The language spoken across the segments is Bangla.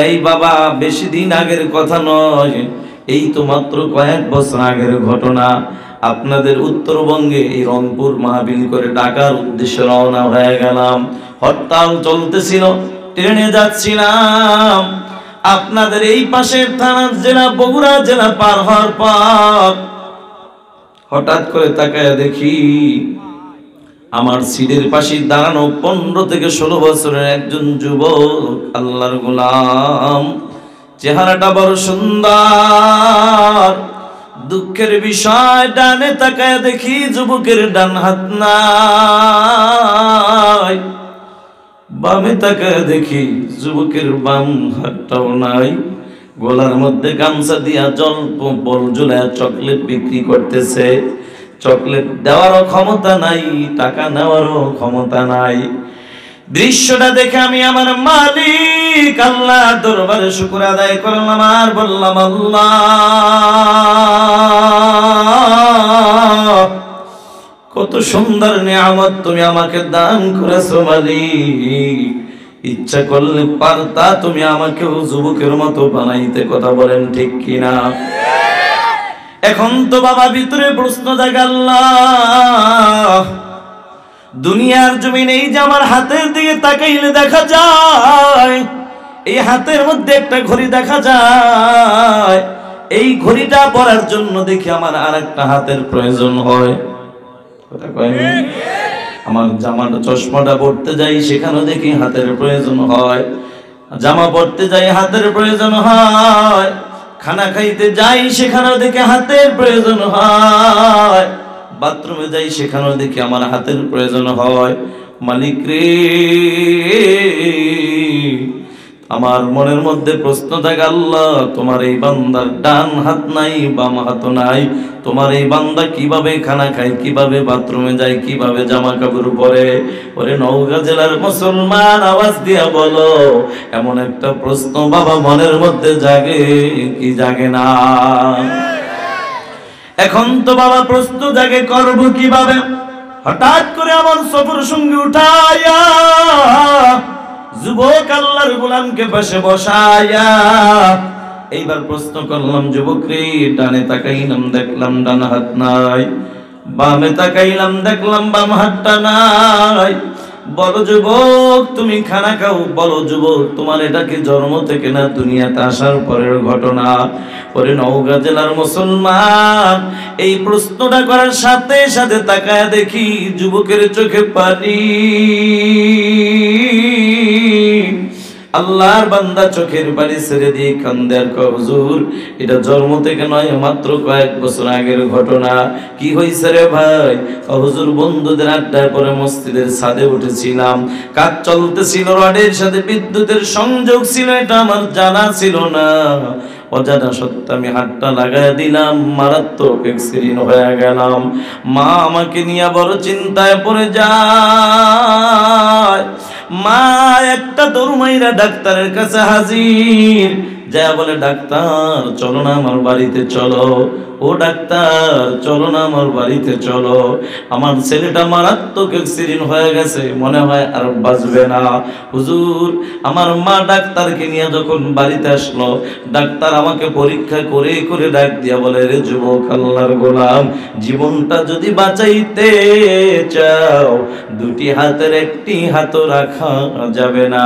এই বাবা বেশি দিন আগের কথা নয়, এই তো মাত্র কয়েক বছর আগের ঘটনা। আপনাদের উত্তরবঙ্গে এই রংপুর মাহফিল করে ঢাকার উদ্দেশ্যে রওনা হয়ে গেলাম। হরতাল চলতেছিল, ট্রেনে যাচ্ছিলাম। আপনাদের এই পাশের থানা জেলা বগুড়া জেলা পার হওয়ার পর হঠাৎ করে তাকায় দেখি আমার সিটের পাশে দাঁড়ানো 15 থেকে 16 বছরের একজন যুবক, আল্লাহর গোলাম, চেহারাটা বড় সুন্দর। দুঃখের বিষয়, ডানে তাকায় দেখি যুবকের ডান হাত নাই, বামে তাকায় দেখি যুবকের বাম হাতটাও নাই। গলার মধ্যে গামছা দিয়া বল ঝুলায় চকলেট বিক্রি করতেছে। চকলেট দেওয়ারও ক্ষমতা নাই, টাকা নেওয়ারও ক্ষমতা নাই। দৃশ্যটা দেখে আমি আমার মালিক আল্লাহ দরবারে শুকর আদায় করলাম আর বললাম, আল্লাহ কত সুন্দর নিয়ামত তুমি আমাকে দান করেছো মালিক, ইচ্ছা করলে পারতা তুমি আমাকেও যুবকের মতো বানাইতে। কথা বলেন ঠিক কিনা? এখন তো বাবা ভিতরে প্রশ্ন জাগে, আল্লাহ দুনিয়ার জমিনে এই যে আমার হাতের দিকে তাকাইলে দেখা যায়, এই হাতের মধ্যে একটা ঘড়ি দেখা যায়, এই ঘড়িটা পরার জন্য দেখি আমার আরেকটা হাতের প্রয়োজন হয়। কথা কয়নি? আমার জামাটা চশমাটা পড়তে যাই, সেখানেও দেখি হাতের প্রয়োজন হয়। জামা পড়তে যাই, হাতের প্রয়োজন হয়। খানা খাইতে যাই, সেখানেও দেখি হাতের প্রয়োজন হয়। বাথরুমে যাই, সেখানেও দেখি আমার হাতের প্রয়োজন হয়। মালিক রে, আমার মনের মধ্যে প্রশ্ন থাকে, আল্লাহ তোমার এই বান্দার ডান হাত নাই, বাম হাত নাই, তোমার এই বান্দা কিভাবে খানা খায়, কিভাবে বাথরুমে যায়, কিভাবে জামা কাপড় পরে? ওরে নওগাঁ জেলার মুসলমান, আওয়াজ দিয়া বলো, এমন একটা প্রশ্ন বাবা মনের মধ্যে জাগে কি জাগে না? এখন তো বাবা প্রশ্ন জাগে, করব কিভাবে? হঠাৎ করে আমার সফর সঙ্গী উঠাইয়া যুবক আল্লাহর গোলামকে পাশে বসাইয়া এইবার প্রশ্ন করলাম, যুবক রে, ডানে তাকাইলাম দেখলাম ডান হাত নাই, বামে তাকাইলাম দেখলাম বাম হাতটা নাই। বলো যুবক তুমি খানা খাও? বলো যুবক তোমার এটা কি জন্ম থেকে না দুনিয়াতে আসার পরের ঘটনা? পরে নওগাঁ জেলার মুসলমান এই প্রশ্নটা করার সাথে সাথে তাকায় দেখি যুবকের চোখে পানি। আল্লাহর বান্দা চোখের পানি ছেড়ে দিয়ে কান্দে আর কয়, হুজুর এটা জন্ম থেকে নয়, মাত্র কয়েক বছর আগের ঘটনা। কি হয়েছে রে ভাই? হুজুর বন্ধুদের আড্ডায় পরে মসজিদের ছাদে উঠেছিলাম, কাজ চলতেছিল, রডের সাথে বিদ্যুতের সংযোগ ছিল, এটা আমার জানা ছিল না। অজানা সত্ত্বে আমি হাতটা লাগাই দিলাম, মারাত্মক অ্যাক্সিডেন্ট হয়ে গেলাম। মা আমাকে নিয়ে বড় চিন্তায় পড়ে যায়। মা একটা দৌড়মাইরা ডাক্তারের কাছে হাজির, যা বলে, ডাক্তার চলো না আমার বাড়িতে চলো, ও ডাক্তার চলো না আমার বাড়িতে চলো, আমার ছেলেটা মারাত্মক অ্যাক্সিডেন্ট হয়ে গেছে, মনে হয় আর বাঁচবে না। হুজুর আমার মা ডাক্তারকে নিয়ে যখন বাড়িতে আসলো, ডাক্তার আমাকে পরীক্ষা করে করে ডাক দিয়া বলে, রে যুবক আল্লাহর গোলাম, জীবনটা যদি বাঁচাইতে চাও দুটি হাতের একটি হাতও রাখা যাবে না।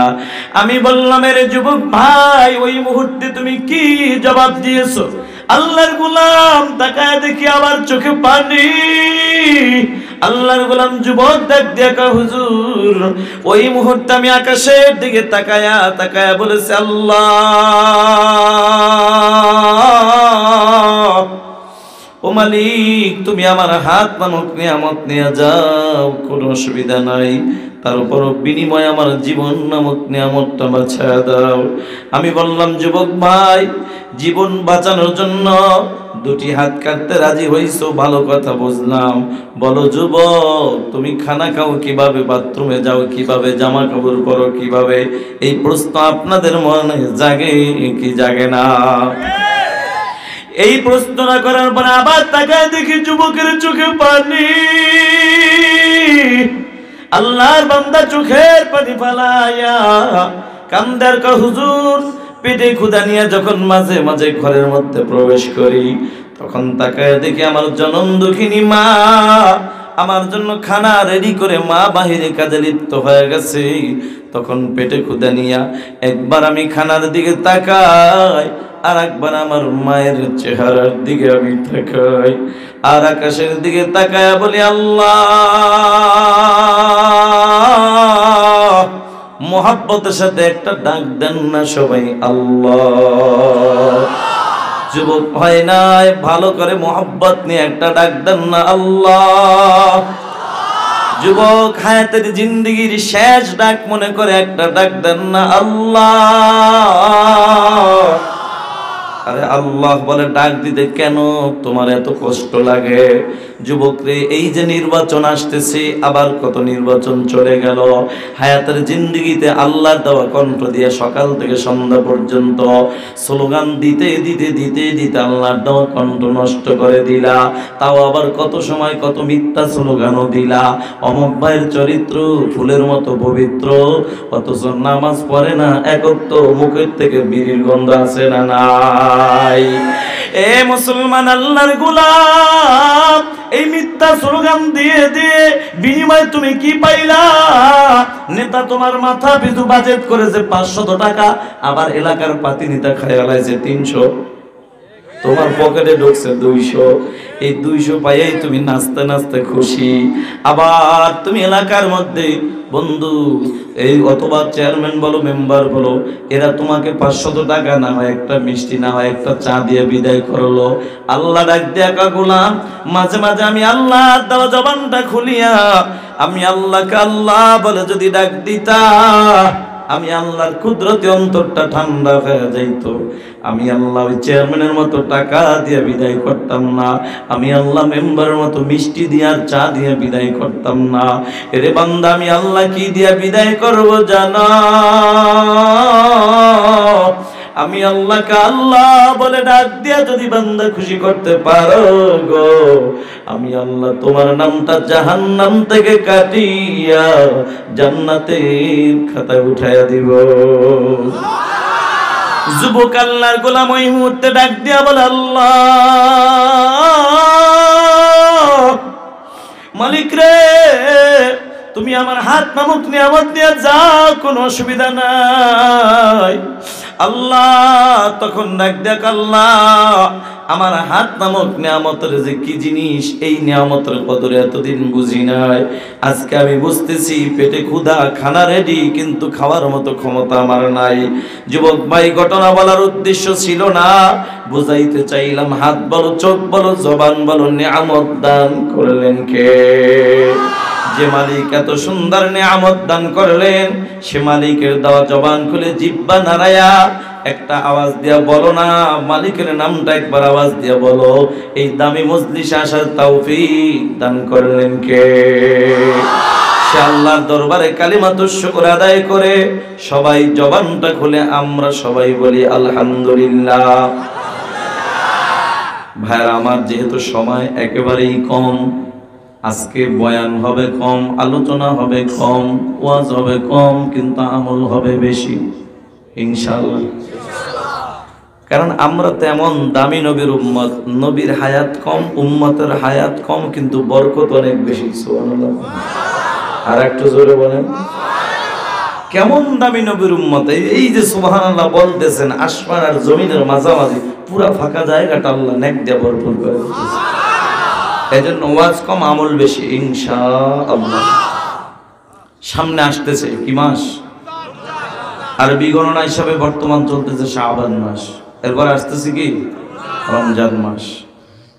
আমি বললাম, রে যুবক ভাই, ওই মুহূর্তে তুমি কি জবাব দিয়েছো? আল্লাহর গোলাম তাকায় দেখি আবার চোখে পানি। আল্লাহর গোলাম যুবক ডাক দিয়া কয়, হুজুর ওই মুহূর্তে আমি আকাশের দিকে তাকায়া তাকায়া বলেছি, আল্লাহ ও মালিক, তুমি আমার হাত নামক নিয়ামত নিয়ে যাও, কোনো অসুবিধা নাই, তার উপর বিনিময় আমার জীবন নামক নিয়ামতটা বাঁচায়া দাও। আমি বললাম, যুবক ভাই, জীবন বাঁচানোর জন্য দুটি হাত কাটতে রাজি হইছো, ভালো কথা বুঝলাম। বলো যুবক, তুমি খানা খাও কিভাবে, বাথরুমে যাও কিভাবে, জামা কাপড় পরো কিভাবে? এই প্রশ্ন আপনাদের মনে জাগে কি জাগে না? এই প্রশ্নটা করার পরে আবার তাকায় দেখি যুবকের চোখে পানি। আল্লাহর বান্দা চোখের পানি ফালাইয়া কান্দার কয়, হুজুর পেটে ক্ষুধা নিয়ে যখন মাঝে মাঝে ঘরের মধ্যে প্রবেশ করি, তখন তাকায় দেখি আমার জনম দুঃখিনী মা আমার জন্য খানা রেডি করে মা বাহিরে কাজে লিপ্ত হয়ে গেছে। তখন পেটে ক্ষুধা নিয়া একবার আমি খানার দিকে তাকাই, আর একবার আমার মায়ের চেহারার দিকে আমি তাকাই, আর আকাশের দিকে তাকায় বলি আল্লাহ, মোহাব্বতের সাথে একটা ডাক দেন না সবাই আল্লাহ। যুবক হয় নাই, ভালো করে মোহাব্বত নিয়ে একটা ডাক দেন না আল্লাহ। যুবক হায়াতের জিন্দেগির শেষ ডাক মনে করে একটা ডাক দেন না আল্লাহ। আরে আল্লাহ বলে ডাক দিতে কেন তোমার এত কষ্ট লাগে? যুবক রে, এই যে নির্বাচন আসতেছে, আবার কত নির্বাচন চলে গেল। হায়াতের জিন্দেগিতে আল্লাহর দেওয়া কণ্ঠ দিয়ে সকাল থেকে সন্ধ্যা পর্যন্ত স্লোগান দিতে দিতে দিতে দিতে আল্লাহর দেওয়া কণ্ঠ নষ্ট করে দিলা। তাও আবার কত সময় কত মিথ্যা স্লোগানও দিলা। অমুক ভাইয়ের চরিত্র ফুলের মতো পবিত্র, অথচ নামাজ পড়ে না, একত্র মুখের থেকে বিড়ির গন্ধ আছে না নাই? এ মুসলমান আল্লাহর গোলাম, এই মিথ্যা স্লোগান দিয়ে দিয়ে বিনিময়ে তুমি কি পাইলা? নেতা তোমার মাথা পিছু বাজেট করেছে 500 টাকা, আবার এলাকার পাতি নেতা খায়ালাইছে 300, তোমার পকেটে ঢুকছে 200। এই 200 পাইয়াই তুমি নাচতে নাচতে খুশি। আবার তুমি এলাকার মধ্যে বন্ধু এই অথবা চেয়ারম্যান বলো মেম্বার বলো, এরা তোমাকে 500 টাকা না হয় একটা মিষ্টি না হয় একটা চা দিয়ে বিদায় করলো। আল্লাহ ডাক দিয়া গোলাম, মাঝে মাঝে আমি আল্লাহ দেওয়া জবানটা খুলিয়া আমি আল্লাহকে আল্লাহ বলে যদি ডাক দিতা, আমি আল্লাহর কুদরতি অন্তরটা ঠান্ডা হয়ে যাইত। আমি আল্লাহ ওই চেয়ারম্যানের মতো টাকা দিয়ে বিদায় করতাম না, আমি আল্লাহ মেম্বারের মতো মিষ্টি দিয়ে আর চা দিয়ে বিদায় করতাম না। এরে বান্দা, আমি আল্লাহ কি দিয়ে বিদায় করবো জানা? আমি আল্লাহকে আল্লাহ বলে ডাক দিয়া যদি বান্দা খুশি করতে পারো গো, আমি আল্লাহ তোমার নামটা জাহান্নাম থেকে কাটিয়া জান্নাতের খাতায় উঠাইয়া দিব। যুবক আল্লাহর গোলাম ওই মুহূর্তে ডাক দিয়া বলে আল্লাহ মালিক রে, তুমি আমার হাত নামক নিয়ামত দিয়ে যাও, কোনো অসুবিধা নাই। আল্লাহ তখন ডাক দেখ, আল্লাহ আমার হাত নামক নিয়ামতের যে কি জিনিস, এই নিয়ামতের কদর এতদিন বুঝি নাই, আজকে আমি বুঝতেছি। পেটে ক্ষুধা, খানা রেডি, কিন্তু খাওয়ার মতো ক্ষমতা আমার নাই। যুবক ভাই, ঘটনা বলার উদ্দেশ্য ছিল না, বুঝাইতে চাইলাম হাত বলো, চোখ বলো, জবান বলো, নিয়ামত দান করলেন কে? যে মালিক এত সুন্দর নিয়ামত দান করলেন, সে মালিকের দেওয়া জবান খুলে জিহ্বা নাড়ায়া একটা আওয়াজ দিয়া বলো না মালিকের নামটা, একবার আওয়াজ দিয়া বলো। এই দামি মজলিসে আসার তৌফিক দান করলেন কে? সে আল্লাহর দরবারে কালিমাতুশ শুকর আদায় করে সবাই জবানটা খুলে আমরা সবাই বলি আলহামদুলিল্লাহ। ভাইরা আমার, যেহেতু সময় একেবারেই কম, আজকে বয়ান হবে কম, আলোচনা হবে কম, ওয়াজ হবে কম, কিন্তু আমল হবে বেশি ইনশাআল্লাহ। কারণ আমরা তেমন দামি নবীর উম্মত, নবীর হায়াত কম, উম্মতের হায়াত কম, কিন্তু বরকত অনেক বেশি। সুবহানাল্লাহ। আর একটু জোরে বলেন কেমন দামি নবীর উম্মত। এই যে সুবহানাল্লাহ বলতেছেন, আসমান আর জমিনের মাঝামাঝি পুরা ফাঁকা জায়গাটা আল্লাহ নেক দিয়ে ভরপুর করে দিয়েছে। এজন্য ওয়াজ কম, আমল বেশি ইনশাআল্লাহ। সামনে আসতেছে কি মাস? আরবি গণনা হিসাবে বর্তমান চলতেছে শাবান মাস, এরপর আসতেছে কি রমজান মাস।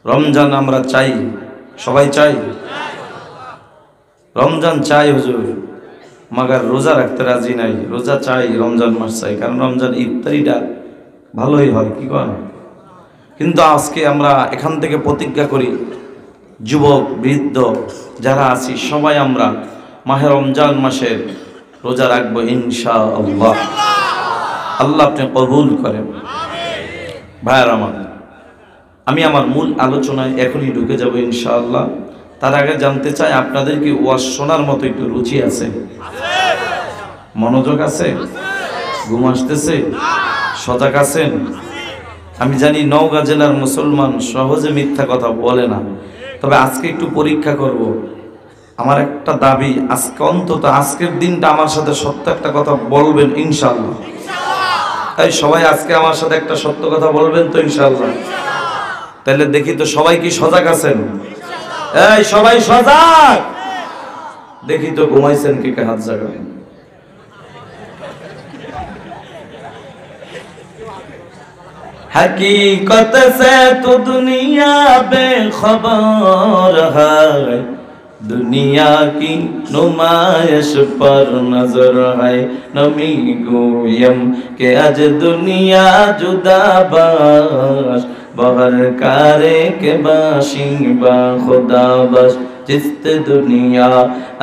রমজান আমরা চাই, সবাই চাই, রমজান চাই হুজুর, মাগার রোজা রাখতে রাজি নাই। রোজা চাই, রমজান মাস চাই, কারণ রমজান ইফতারিটা ভালোই হয়, কি করেন? কিন্তু আজকে আমরা এখান থেকে প্রতিজ্ঞা করি, যুবক বৃদ্ধ যারা আছি সবাই আমরা মাহে রমজান মাসের রোজা রাখবো ইনশাআল্লাহ। আল্লাহ আপনি কবুল করেন। ভাইয়ার আমার, আমি আমার মূল আলোচনায় এখনই ঢুকে যাব ইনশাআল্লাহ। তার আগে জানতে চাই, আপনাদের কি ওয়াজ শোনার মতো একটু রুচি আছে? মনোযোগ আছে? ঘুম আসতেছে? সজাগ আছেন? আমি জানি নওগাঁ জেলার মুসলমান সহজে মিথ্যা কথা বলে না, তবে আজকে একটু পরীক্ষা করব। আমার একটা দাবি, আজকে অন্তত আজকের দিনটা আমার সাথে সত্য একটা কথা বলবেন ইনশাআল্লাহ। তাই সবাই আজকে আমার সাথে একটা সত্য কথা বলবেন তো ইনশাআল্লাহ? তাহলে দেখি তো সবাই কি সজাগ আছেন? এই সবাই সজাগ? দেখি তো ঘুমাইছেন কে কে, হাত জাগাবেন। हकीकत से तो दुनिया बेखबर है, दुनिया की नुमाइश पर नजर है। नमी गोयम के आज दुनिया जुदा बाश, बहर कारे के बाशी बा खुदा बश। जिस्त दुनिया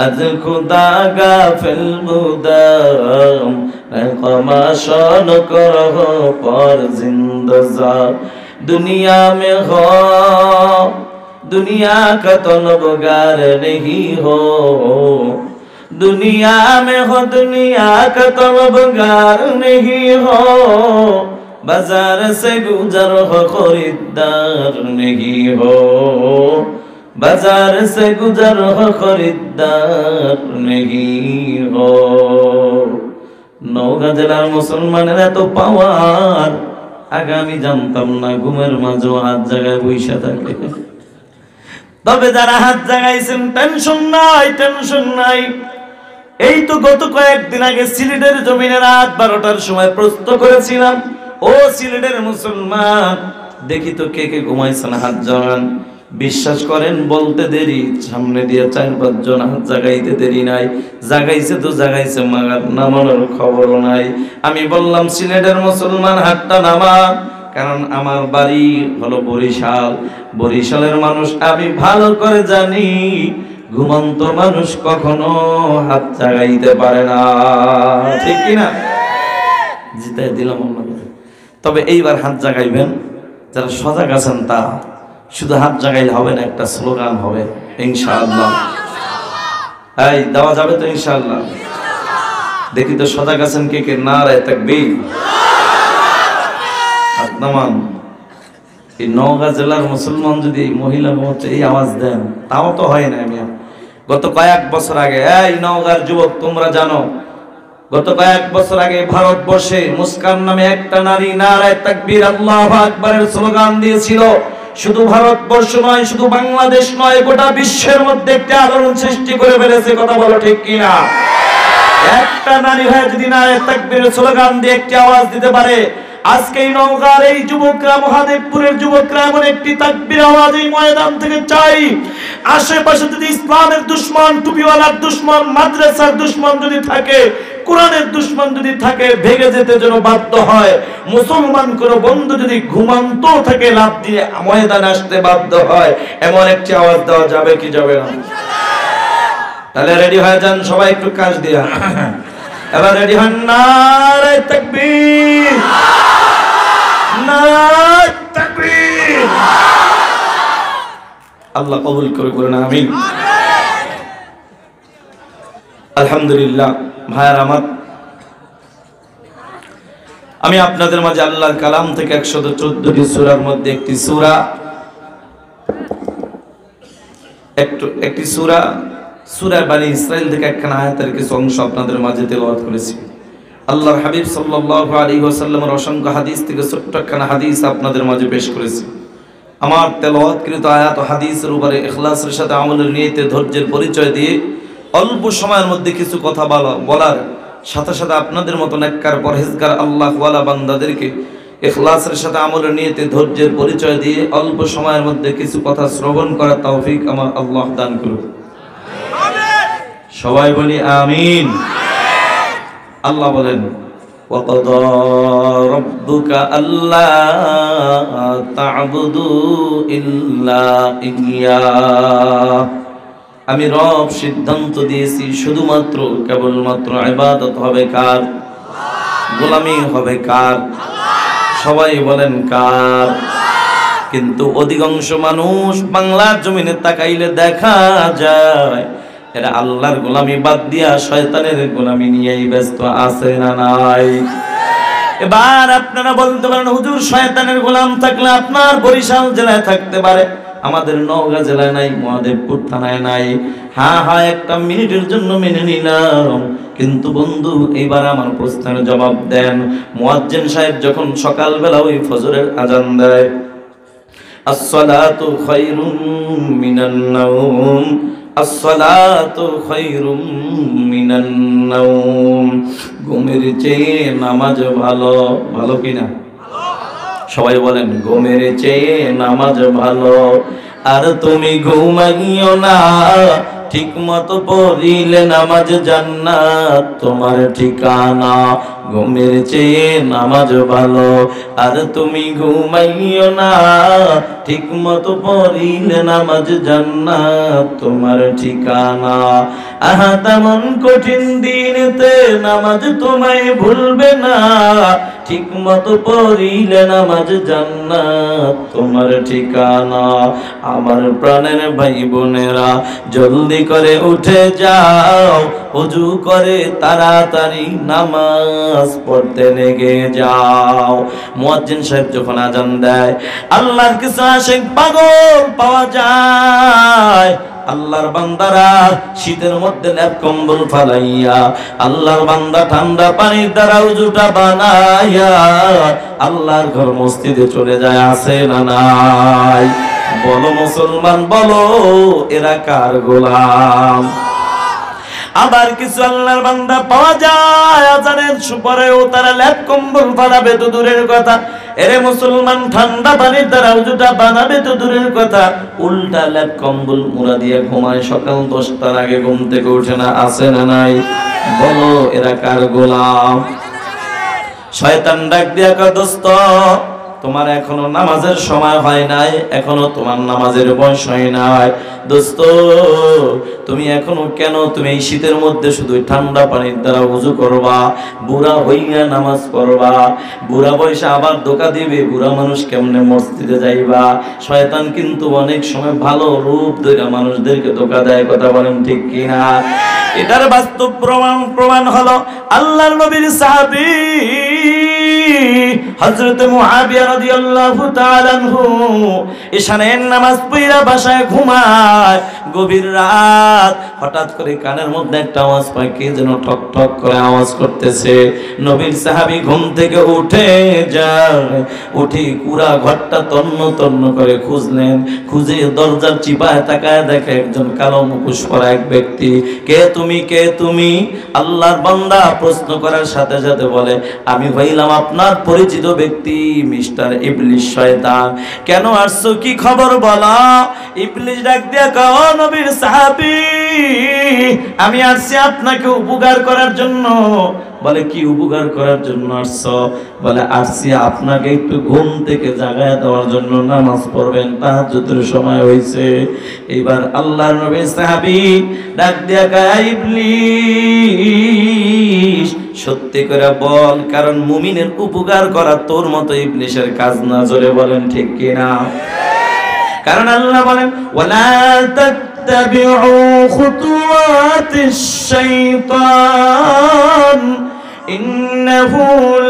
आज खुदा गाफिल मुदाम, कमाशन करो पर जिंदा। दुनिया में हो दुनिया का तलबगार नहीं हो, दुनिया में हो दुनिया का तलबगार नहीं हो। बाजार से गुजर हो खरीदार नहीं हो, बाजार से गुजर हो खरीदार नहीं हो। নওগাঁ জেলার মুসলমানের এত পাওয়ার আগে আমি জানতাম না। ঘুমের মাঝে হাত জায়গায় বইসা থাকে। তবে যারা হাত জাগাইছেন টেনশন নাই, টেনশন নাই। এই তো গত কয়েকদিন আগে সিলেটের জমিনে রাত 12টার সময় প্রস্তুত করেছিলাম। ও সিলেটের মুসলমান, দেখি তো কে কে ঘুমাইছেন, হাত জাগান। বিশ্বাস করেন বলতে দেরি, সামনে দিয়ে 4-5 জন হাত জাগাইতে দেরি নাই। জাগাইছে তো জাগাইছে, মাগার নামানোর খবরও নাই। আমি বললাম সিলেটের মুসলমান হাতটা নামা, কারণ আমার বাড়ি হলো বরিশাল। বরিশালের মানুষ আমি ভালো করে জানি, ঘুমন্ত মানুষ কখনো হাত জাগাইতে পারে না, ঠিক কিনা? জিতাই দিলাম আপনাকে। তবে এইবার হাত জাগাইবেন যারা সজাগ আছেন, তা শুধু হাত জাগাইলে হবে না, একটা স্লোগান হবে ইনশাআল্লাহ। এই দেওয়া যাবে তো ইনশাআল্লাহ? দেখি তো সজাগ আছেন কে কে? নারায়ে তাকবীর। হাত নামান। এই নওগাঁ জেলার মুসলমান যদি মহিলা মোর্চা এই আওয়াজ দেন, তাও তো হয় না। আমি গত কয়েক বছর আগে, এই নওগাঁর যুবক তোমরা জানো, গত কয়েক বছর আগে ভারতবর্ষে মুস্কান নামে একটা নারী নারায়ে তাকবীর আল্লাহু আকবারের স্লোগান দিয়েছিল। শুধু ভারতবর্ষ নয়, শুধু বাংলাদেশ নয়, গোটা বিশ্বের মধ্যে একটা আলোড়ন সৃষ্টি করে ফেলেছে। কথা বলো ঠিক কিনা? একটা নারী হয়ে যদি নারায়ে তাকবীরের স্লোগান দিয়ে একটি আওয়াজ দিতে পারে, আজকে এই নওগাঁর এই যুবকরা, মহাদেবপুরের যুবকরা এমন একটি তাকবীর আওয়াজ এই ময়দান থেকে চাই। আশেপাশে যদি ইসলামের দুশমন, টুপিওয়ালার দুশমন, মাদ্রাসার দুশমন যদি থাকে, কোরআনের দুশমন যদি থাকে, ভেগে যেতে যেন বাধ্য হয়। মুসলমান কোন বন্ধু যদি ঘুমান্ত থাকে, লাফ দিয়ে ময়দানে আসতে বাধ্য হয়। এমন একটি আওয়াজ দেওয়া যাবে কি যাবে না? তাহলে রেডি হয়ে যান সবাই, একটু কাজ দিয়া। এবার রেডি হন। নারায়ে তাকবীর, নারায়ে তাকবীর। আল্লাহ কবুল করে বলেন আমিন। আলহামদুলিল্লাহ। ভাইয়ার আমার, আমি আপনাদের মাঝে আল্লাহর কালাম থেকে 114টি সূরার মধ্যে একটি সূরা, একটি সূরা সূরা বনী ইসরাইল থেকে একখানা আয়াতের কিছু অংশ আপনাদের মাঝে তেলাওয়াত করেছি। আল্লাহর হাবিব সাল্লাল্লাহু আলাইহি ওয়াসাল্লামের অসংখ্য হাদিস থেকে ছোট্ট একখানা হাদিস আপনাদের মাঝে পেশ করেছি। আমার তেলাওয়াতকৃত আয়াত ও হাদিসের উপরে ইখলাসের সাথে আমলের নিয়তে ধৈর্যের পরিচয় দিয়ে অল্প সময়ের মধ্যে কিছু কথা বলার সাথে সাথে আপনাদের মতো নেককার পরহেজগার আল্লাহওয়ালা বান্দাদেরকে ইখলাসের সাথে আমলের নিয়তে ধৈর্যের পরিচয় দিয়ে অল্প সময়ের মধ্যে কিছু কথা শ্রবণ করার তৌফিক আমার আল্লাহ দান করুন। সবাই বলি আমিন। আল্লাহ বলেন, وَقَضَى رَبُّكَ أَلَّا تَعْبُدُوا إِلَّا إِيَّاهُ। আমি রব সিদ্ধান্ত দিয়েছি শুধুমাত্র কেবলমাত্র ইবাদত হবে কার? গোলামি হবে কার? সবাই বলেন কার? কিন্তু অধিকাংশ মানুষ বাংলার জমিনে তাকাইলে দেখা যায় এরা আল্লাহর গোলামি বাদ দিয়া শয়তানের গোলামি নিয়েই ব্যস্ত আছে না নাই? এবার আপনারা বলতে পারেন হুজুর শয়তানের গোলাম থাকলে আপনার বরিশাল জেলায় থাকতে পারে, আমাদের নওগাঁ জেলায় নাই, মহাদেবপুর থানায় নাই। হ্যাঁ হ্যাঁ, একটা মিনিটের জন্য মেনে নিলাম, কিন্তু বন্ধু এবার আমার প্রশ্নের জবাব দেন। মুয়াজ্জিন সাহেব যখন সকালবেলা ওই ফজরের আজান দেয়, আসসালাতু খায়রুম মিনান নাওম, আসসালাতু খায়রুম মিনান নাওম, ঘুমের চেয়ে নামাজ ভালো। ভালো কিনা? সবাই বলেন ঘুমের চেয়ে নামাজ ভালো। আর তুমি ঘুমাইও না, ঠিক মতো পড়িলে নামাজ জান্নাত তোমার ঠিকানা। ঘুমের চেয়ে নামাজ ভালো। আর তুমি ঘুমাইও না, ঠিক মতো পড়িলে নামাজ জান্নাত তোমার ঠিকানা। আহা তেমন কঠিন দিনেতে নামাজ তোমায় ভুলবে না, ঠিক মতো পড়িলে নামাজ জান্নাত তোমার ঠিকানা। আমার প্রাণের ভাই বোনেরা, জলদি করে উঠে যাও, ওযু করে তাড়াতাড়ি নামাজ পড়তে লেগে যাও। মুয়াজ্জিন সাহেব যখন আজান দেয়, আল্লাহর কিছু আশিক পাগল পাওয়া যায়। আল্লাহর বান্দারা শীতের মধ্যে লেপ কম্বল ফালাইয়া, আল্লাহর বান্দা ঠান্ডা পানির দ্বারা উজুটা বানাইয়া আল্লাহর ঘর মসজিদে চলে যায়, আছে না নাই? বলো মুসলমান বলো, এরা কার গোলাম? আবার কিছু আল্লাহর বান্দা পাওয়া যায় আজানের পরেও তারা লেপ কম্বল ফালাবে তো দূরের কথা, এরে মুসলমান ঠান্ডা পানির দ্বারা উজুটা বানাবে তো দূরের কথা, উল্টা লেপ কম্বল মুড়া দিয়ে ঘুমায়, সকাল 10টার আগে ঘুম থেকে উঠে না, আছে না নাই? বলো এরা কার গোলাম? শয়তান ডাক দিয়া কয়, দোস্ত তোমার এখনো নামাজের সময় হয় নাই, এখনো তোমার নামাজের বয়স হয় নাই। দোস্ত তুমি এখনো কেন তুমি এই শীতের মধ্যে শুধু ঠান্ডা পানির দ্বারা ওযু করবা, বুড়া হইয়া নামাজ পড়বা, বুড়া বয়সে আবার ধোঁকা দিবে, বুড়া মানুষ কেমনে মসজিদে যাইবা? শয়তান কিন্তু অনেক সময় ভালো রূপ ধরে মানুষদেরকে ধোঁকা দেয়, কথা বলেন ঠিক কিনা? এটার বাস্তব প্রমাণ হলো আল্লাহর নবীর সাহাবী হযরত মুআবিয়া রাদিয়াল্লাহু তাআলা আনহু ইশানের নামাজ পড়া বাসায় ঘুমায়। গভীর রাত হঠাৎ করে কানের মধ্যে একটা আওয়াজ পায়, কে যেন ঠক ঠক করে আওয়াজ করতেছে। নবীর সাহাবী ঘুম থেকে উঠে যায়, উঠে পুরা ঘরটা তন্ন তন্ন করে খুঁজলেন, খুঁজে দরজার চিপায় তাকায় দেখে একজন কালো মুখোশ পরা এক ব্যক্তি। কে তুমি, কে তুমি? আল্লাহর বান্দা প্রশ্ন করার সাথে সাথে বলে, আমি হইলাম আপনার পরিচিত ব্যক্তি মিস্টার ইবলিস শয়তান। কেন আসছো, কি খবর বলা? ইবলিস ডাক দিয়া কও, নবীর সাহাবী আমি আসছি আপনাকে উপকার করার জন্য। বলে কি উপকার করার জন্য আসছো? বলে আসছি আপনাকে একটু ঘুম থেকে জাগায় দেওয়ার জন্য, নামাজ পড়বেন, তাহাজ্জুদের সময় হয়েছে। এবার আল্লাহর নবী সাহাবী ডাক দিয়া কয়, ইবলিস সত্যি করে বল, কারণ মুমিনের উপকার করা তোর মতো ইবলিসের কাজ না। জোরে বলেন ঠিক কিনা? কারণ আল্লাহ বলেন, ওয়ালা তাত্তাবিউ খুতুওয়াতিশ শাইতান ইন্নাহু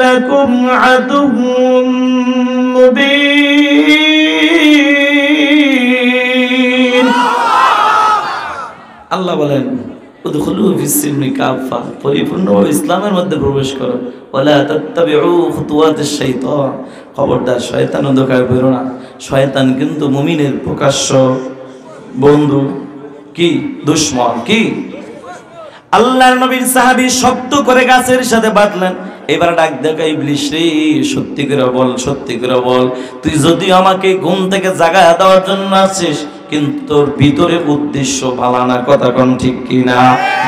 লাকুম আদুউম মুবিন। আল্লাহ বলেন, উদখুলু ফিস-সিলমি কাফা, পরিপূর্ণভাবে ইসলামের মধ্যে প্রবেশ করো। ওয়ালা তাত্তাবিউ খুতুওয়াতিশ শাইতান, খবরদার শয়তান ধোঁকায় পড়ো না। শয়তান কিন্তু মুমিনের প্রকাশ্য বন্ধু, কি দুশমন। কি আল্লাহর নবীর সাহাবী শক্ত করে গাছের সাথে বাঁধলেন। এবার ডাক দেখা, ইবলিস রে সত্যি করে বল, সত্যি করে বল, তুই যদি আমাকে ঘুম থেকে জাগায় দেওয়ার জন্য আসিস, কিন্তু তোর ভিতরে উদ্দেশ্য ভালো না, কথা কোন ঠিক কিনা?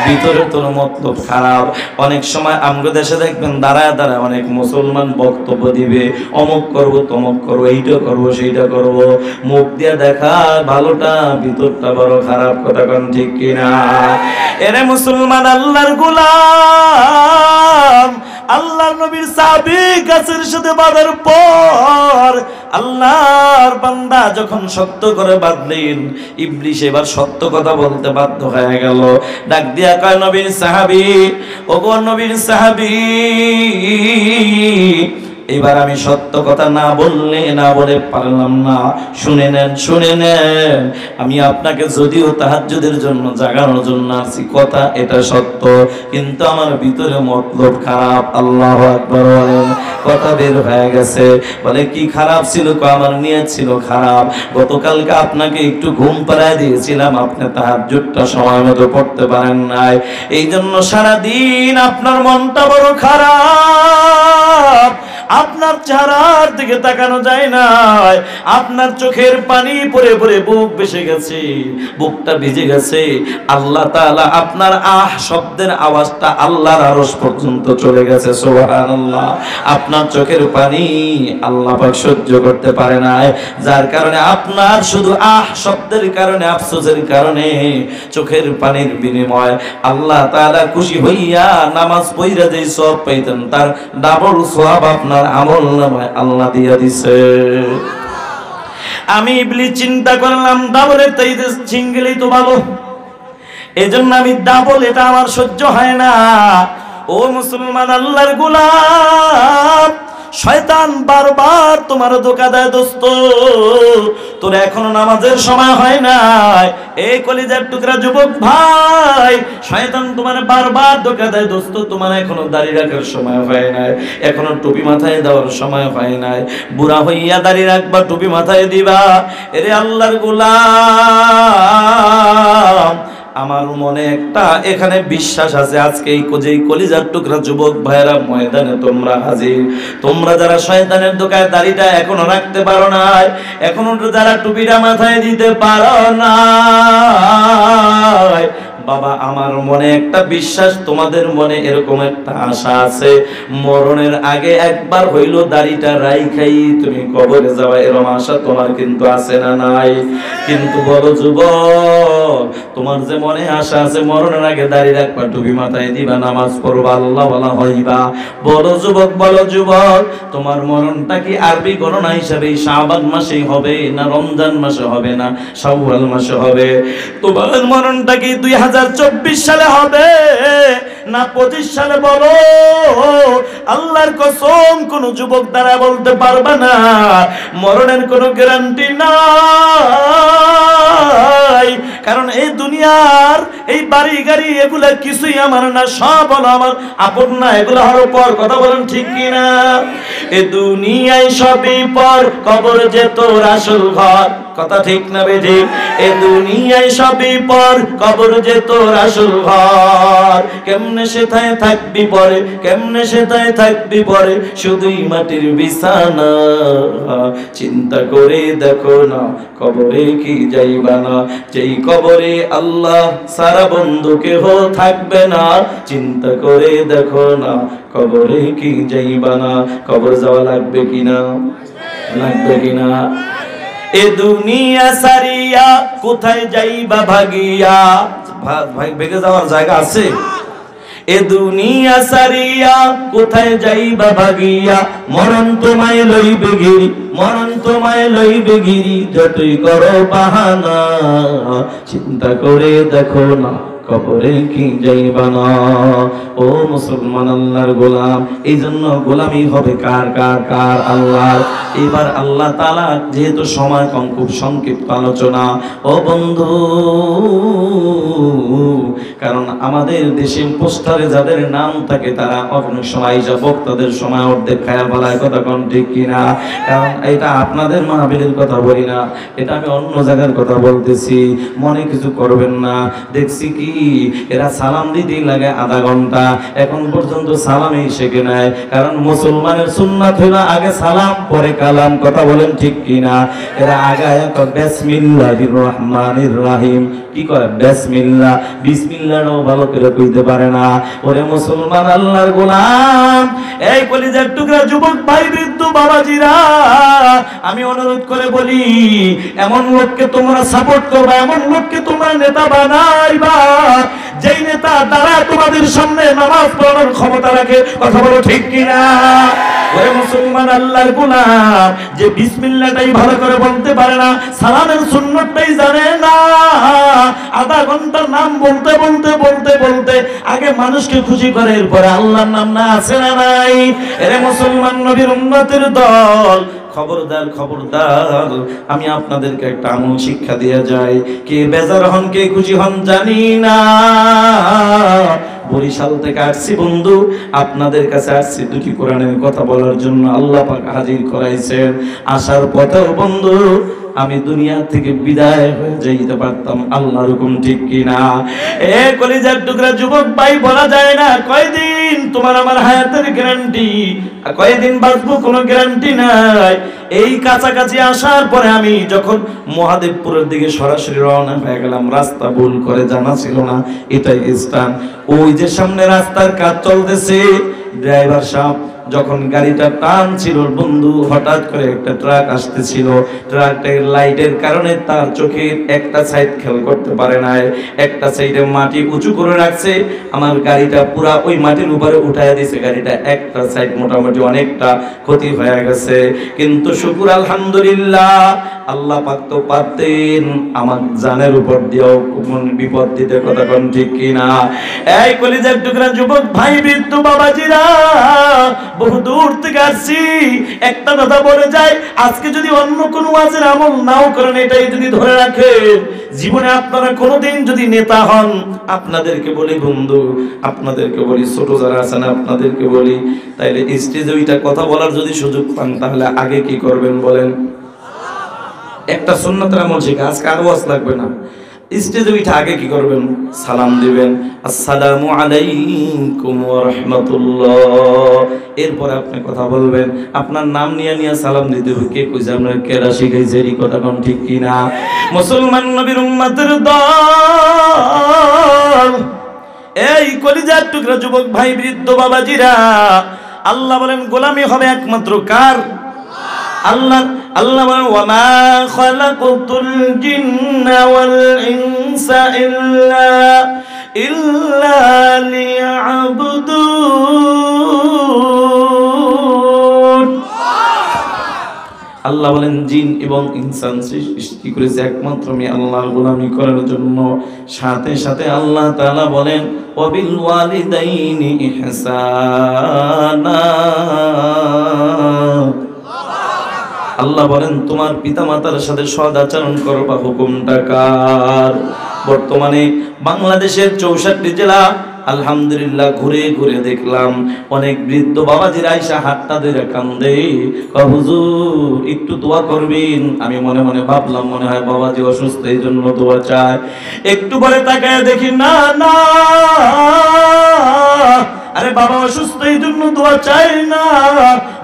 ভিতরে তোর মতলব খারাপ। অনেক সময় আমগো দেশে দেখবেন দাঁড়ায় দাঁড়ায় অনেক মুসলমান বক্তব্য দিবে, অমুক করবো তমুক করবো, এইটা করবো সেইটা করবো, মুখ দিয়ে দেখায় ভালোটা, ভিতরটা বড় খারাপ, কথা কোন ঠিক কিনা? এরে মুসলমান আল্লাহর গোলাম, আল্লাহর নবীর সাহাবী গাছের সাথে বাঁধার পর আল্লাহর বান্দা যখন সত্য করে বাঁধলেন, ইবলিস এবার সত্য কথা বলতে বাধ্য হয়ে গেল। ডাক দিয়া কয়, নবীর সাহাবী, ওগো নবীর সাহাবী, এবার আমি সত্য কথা না বলে পারলাম না। শুনে নেন, আমি আপনাকে যদিও তাহাজ্জুদের জন্য জাগানোর জন্য আসি, কথা এটা সত্য, কিন্তু আমার ভিতরে মতলব খারাপ। আল্লাহু আকবার বলেন। কথা বের হয়ে গেছে। বলে কি খারাপ ছিল? আমার নিয়ত ছিল খারাপ। গতকালকে আপনাকে একটু ঘুম পাড়ায় দিয়েছিলাম, আপনি তাহাজ্জুদটা সময় মতো পড়তে পারেন নাই, এই জন্য সারাদিন আপনার মনটা বড় খারাপ। আপনার চেহারার দিকে তাকানো যায় না, আপনার চোখের পানি পড়ে পড়ে বুক ভেসে গেছে, বুকটা ভিজে গেছে। আল্লাহ তাআলা আপনার আহ শব্দের আওয়াজটা আল্লাহর আরশ পর্যন্ত চলে গেছে। সুবহানাল্লাহ। আপনার চোখের পানি আল্লাহ পাক সহ্য করতে পারে না, যার কারণে আপনার শুধু আহ শব্দের কারণে, আফসোসের কারণে চোখের পানির বিনিময় আল্লাহ তাআলা খুশি হইয়া নামাজ পড়া যেই সওয়াব পাইতেন, তার ডাবল সওয়াব আপনার আমল নামায় আল্লাহ দিয়া দিছে। আমি ইবলিস চিন্তা করলাম ডাবলের চাইতে সিঙ্গেলই তো ভালো, এজন্য আমি ডাবল, এটা আমার সহ্য হয় না। ও মুসলমান, আল্লাহর গোলাম, শয়তান বারবার তোমার ধোঁকা দেয়। দোস্ত, তোর এখনো নামাজের সময় হয় নাই। এই কলিজার টুকরা যুবক ভাই, শয়তান তোমার বারবার ধোঁকা দেয়। দোস্ত, তোমার এখনো দাড়ি রাখার সময় হয় নাই, এখনো টুপি মাথায় দেওয়ার সময় হয় নাই। বুড়া হইয়া দাড়ি রাখবা, টুপি মাথায় দিবা। এরে আল্লাহর গোলাম, আমার মনে একটা এখানে বিশ্বাস আছে, আজকে এই কলিজার টুকরা যুবক ভাইরা ময়দানে তোমরা হাজির। তোমরা যারা শয়তানের দোকায় দাড়িটা এখনো রাখতে পারো না, এখনো যারা টুপিটা মাথায় দিতে পারো না, বাবা আমার মনে একটা বিশ্বাস, তোমাদের মনে এরকম একটা আশা আছে, মরণের আগে একবার হইল দাড়িটা রাইখাই তুমি কবরে যাওয়া, এরকম আশা তোমার কিন্তু আছে না নাই? কিন্তু বড় যুবক, তোমার যে মনে আশা আছে মরণের আগে দাড়ি রাখবা, টুপি মাথায় দিবা, নামাজ পড়বা, আল্লাহ ওয়ালা হইবা, বড় যুবক, তোমার মরণটা কি আরবি গণনা হিসাবে শাবান মাসেই হবে, না রমজান মাসে হবে, না শাওয়াল মাসে হবে? তোমার মরণটা কি 2024 সালে হবে, না 25 সালে? বলো। আল্লাহর কসম, কোন যুবক দ্বারা বলতে পারবে না, মরণের কোনো গ্যারান্টি নাই। কারণ এই দুনিয়ার এই বাড়ি গাড়ি এগুলা কিছুই আমার না, সব হলো আমার আপন না, এগুলো হওয়ার পর। কথা বলেন ঠিক কিনা? এ দুনিয়ায় সবই পর, কবর যে তোর আসল ঘর। কথা ঠিক না বেঠিক? এ দুনিয়ায় সবই পর, কবর যে তোর আসল ঘর। কেমনে সেথায় থাকবি পরে, কেমনে সেথায় থাকবি পরে, শুধুই মাটির বিছানা। চিন্তা করে দেখো না, কবরে কি যাইবা না, যেই কবরে আল্লাহ সারা বন্ধু কেহ থাকবে না। চিন্তা করে দেখো না, কবরে কি যাইবা না। কবর যাওয়া লাগবে কিনা? লাগবে কিনা? এ দুনিয়া সারিয়া কোথায় যাইবা ভাগিয়া? ভাই বেগে যাওয়ার জায়গা আছে? এ দুনিয়া সারিয়া কোথায় যাইবা ভাগিয়া, মরণ তোমায় লইবে গিরি, মরণ তোমায় লইবে গিরি, যতই করো বাহানা। চিন্তা করে দেখো না, কবরে কি যাইবা না। ও মুসলমান, আল্লাহর গোলাম, এই জন্য গোলামি হবে কার? আল্লাহর। এবার আল্লাহ তাআলা যেহেতু সময় কম, খুব সংক্ষিপ্ত আলোচনা। ও বন্ধু, কারণ আমাদের দেশে পোস্টারে যাদের নাম থাকে তারা অনেক সময় বক্তাদের সময় অর্ধেক খায়া বলায়, কথা কোন ঠিক কিনা? কারণ এটা আপনাদের মাহফিলের কথা বলি না, এটা আমি অন্য জায়গার কথা বলতেছি, মনে কিছু করবেন না। দেখছি কি এরা সালাম দিতেই লাগে আধা ঘন্টা, এখন পর্যন্ত সালামই শেখে নাই। কারণ মুসলমানের সুন্নাত হলো আগে সালাম পরে কালাম। কথা বলেন ঠিক কিনা? এরা আগায় বিসমিল্লাহির রহমানির রহিম কি করে? বিসমিল্লাহ, বিসমিল্লাহও ভালো করে কইতে পারে না। ওরে মুসলমান, আল্লাহর গোলাম, এই কলিজার টুকরা যুবক ভাই, বৃদ্ধ বাবাজিরা, আমি অনুরোধ করে বলি, এমন লোককে তোমরা সাপোর্ট করবা, এমন লোককে তোমরা নেতা বানাইবা যেই নেতা দ্বারা তোমাদের সামনে নামাজ পড়ানোর ক্ষমতা রাখে। কথা বলো ঠিক কিনা? ওরে মুসলমান আল্লাহর গোলাম, যে বিসমিল্লাহটাই ভালো করে বলতে পারে না, সালামের সুন্নতটাই জানে না, আধা ঘন্টা নাম বলতে বলতে বলতে বলতে আগে মানুষকে খুশি করে, এরপরে আল্লাহর নাম না আছে না নাই? এরে মুসলমান নবীর উম্মতের দল, খবরদার খবরদার, আমি আপনাদেরকে একটা আমল শিক্ষা দিয়ে যাই। কে বেজার হন কে খুশি হন জানি না, বরিশাল থেকে আসছি বন্ধু, আপনাদের কাছে আসছি দুটি কোরআনের কথা বলার জন্য। আল্লাহ পাক হাজির করাইছেন। আসার পথেও বন্ধু আমি দুনিয়া থেকে বিদায় হয়ে যাইতে পারতাম, আল্লাহর হুকুম ঠিক কিনা? এ কলিজার টুকরা যুবক ভাই, বলা যায় না কয়দিন তোমার আমার হায়াতের গ্যারান্টি, কয়দিন বাঁচবো কোনো গ্যারান্টি নাই। এই কাছাকাছি আসার পরে আমি যখন মহাদেবপুরের দিকে সরাসরি রওনা হয়ে গেলাম, রাস্তা ভুল করে জানা ছিল না এটাই স্থান। ওই যে সামনে রাস্তার কাজ চলতেছে, ড্রাইভার সাহেব যখন গাড়িটা টানছিল বন্ধু, হঠাৎ করে একটা ট্রাক আসতেছিল, ট্রাকটার লাইটের কারণে তার চোখের একটা সাইড খেয়াল করতে পারে নাই, একটা সাইডে মাটি উঁচু করে রাখছে, আমার গাড়িটা পুরা ওই মাটির উপরে উঠাইয়া দিয়েছে, গাড়িটা একটা সাইড মোটামুটি অনেকটা ক্ষতি হয়ে গেছে। কিন্তু শুকুর আলহামদুলিল্লাহ, আল্লাহ পাক তো পারতেন আমার জানের উপর দিয়েও কোন বিপদ দিতে, কথা কোন ঠিক কিনা? এই কলিজার টুকরা যুবক ভাই, বৃদ্ধ বাবাজিরা, বহু দূর থেকে আসছি, একটা কথা বলে যায়, আজকে যদি অন্য কোনো ওয়াজের আমল নাও করেন, এটাই যদি ধরে রাখেন, জীবনে আপনারা কোনোদিন যদি নেতা হন, আপনাদেরকে বলি বন্ধু, আপনাদেরকে বলি, ছোট যারা আছেন আপনাদেরকে বলি, তাইলে স্টেজে ওইটা কথা বলার যদি সুযোগ পান, তাহলে আগে কি করবেন বলেন? একটা সুন্নতের আমল শিখে, আজকে আর ওয়াজ লাগবে না, স্টেজে উঠে আগে কি করবেন? সালাম দিবেন, আসসালামু আলাইকুম ওয়া রাহমাতুল্লাহ। এরপরে আপনি কথা বলবেন, আপনার নাম নিয়ে নিয়ে সালাম দিতে হবে। কে কইছে আপনার কেরা শিখাইছে এই কথা কোন ঠিক কিনা? মুসলমান নবীর উম্মতের দল, এই কলিজার টুকরা যুবক ভাই, বৃদ্ধ বাবাজিরা, আল্লাহ বলেন গোলামি হবে একমাত্র কার? আল্লাহ। আল্লাহ বলেন, ওয়া মা খালাকতুল জিন্না ওয়াল ইনসা ইল্লা লিয়াবুদুন। আল্লাহ বলেন জিন এবং ইনসান সৃষ্টি করেছে একমাত্র আমি আল্লাহর গোলামি করার জন্য। সাথে সাথে আল্লাহ তাআলা বলেন, ওয়া বিল ওয়ালিদাইনি ইহসানা। আল্লাহ বলেন তোমার পিতামাতার সাথে সদাচরণ করবা, হুকুমটা কার? বর্তমানে বাংলাদেশের 64 জেলা আলহামদুলিল্লাহ ঘুরে ঘুরে দেখলাম অনেক বৃদ্ধ বাবাজির আইসা হাতটা ধরে কান্দে, হুজুর একটু দোয়া করবেন। আমি মনে মনে ভাবলাম মনে হয় বাবাজি অসুস্থ, এই জন্য দোয়া চায়। একটু পরে তাকায় দেখি না না, আরে বাবা অসুস্থ এই জন্য দোয়া চাই না,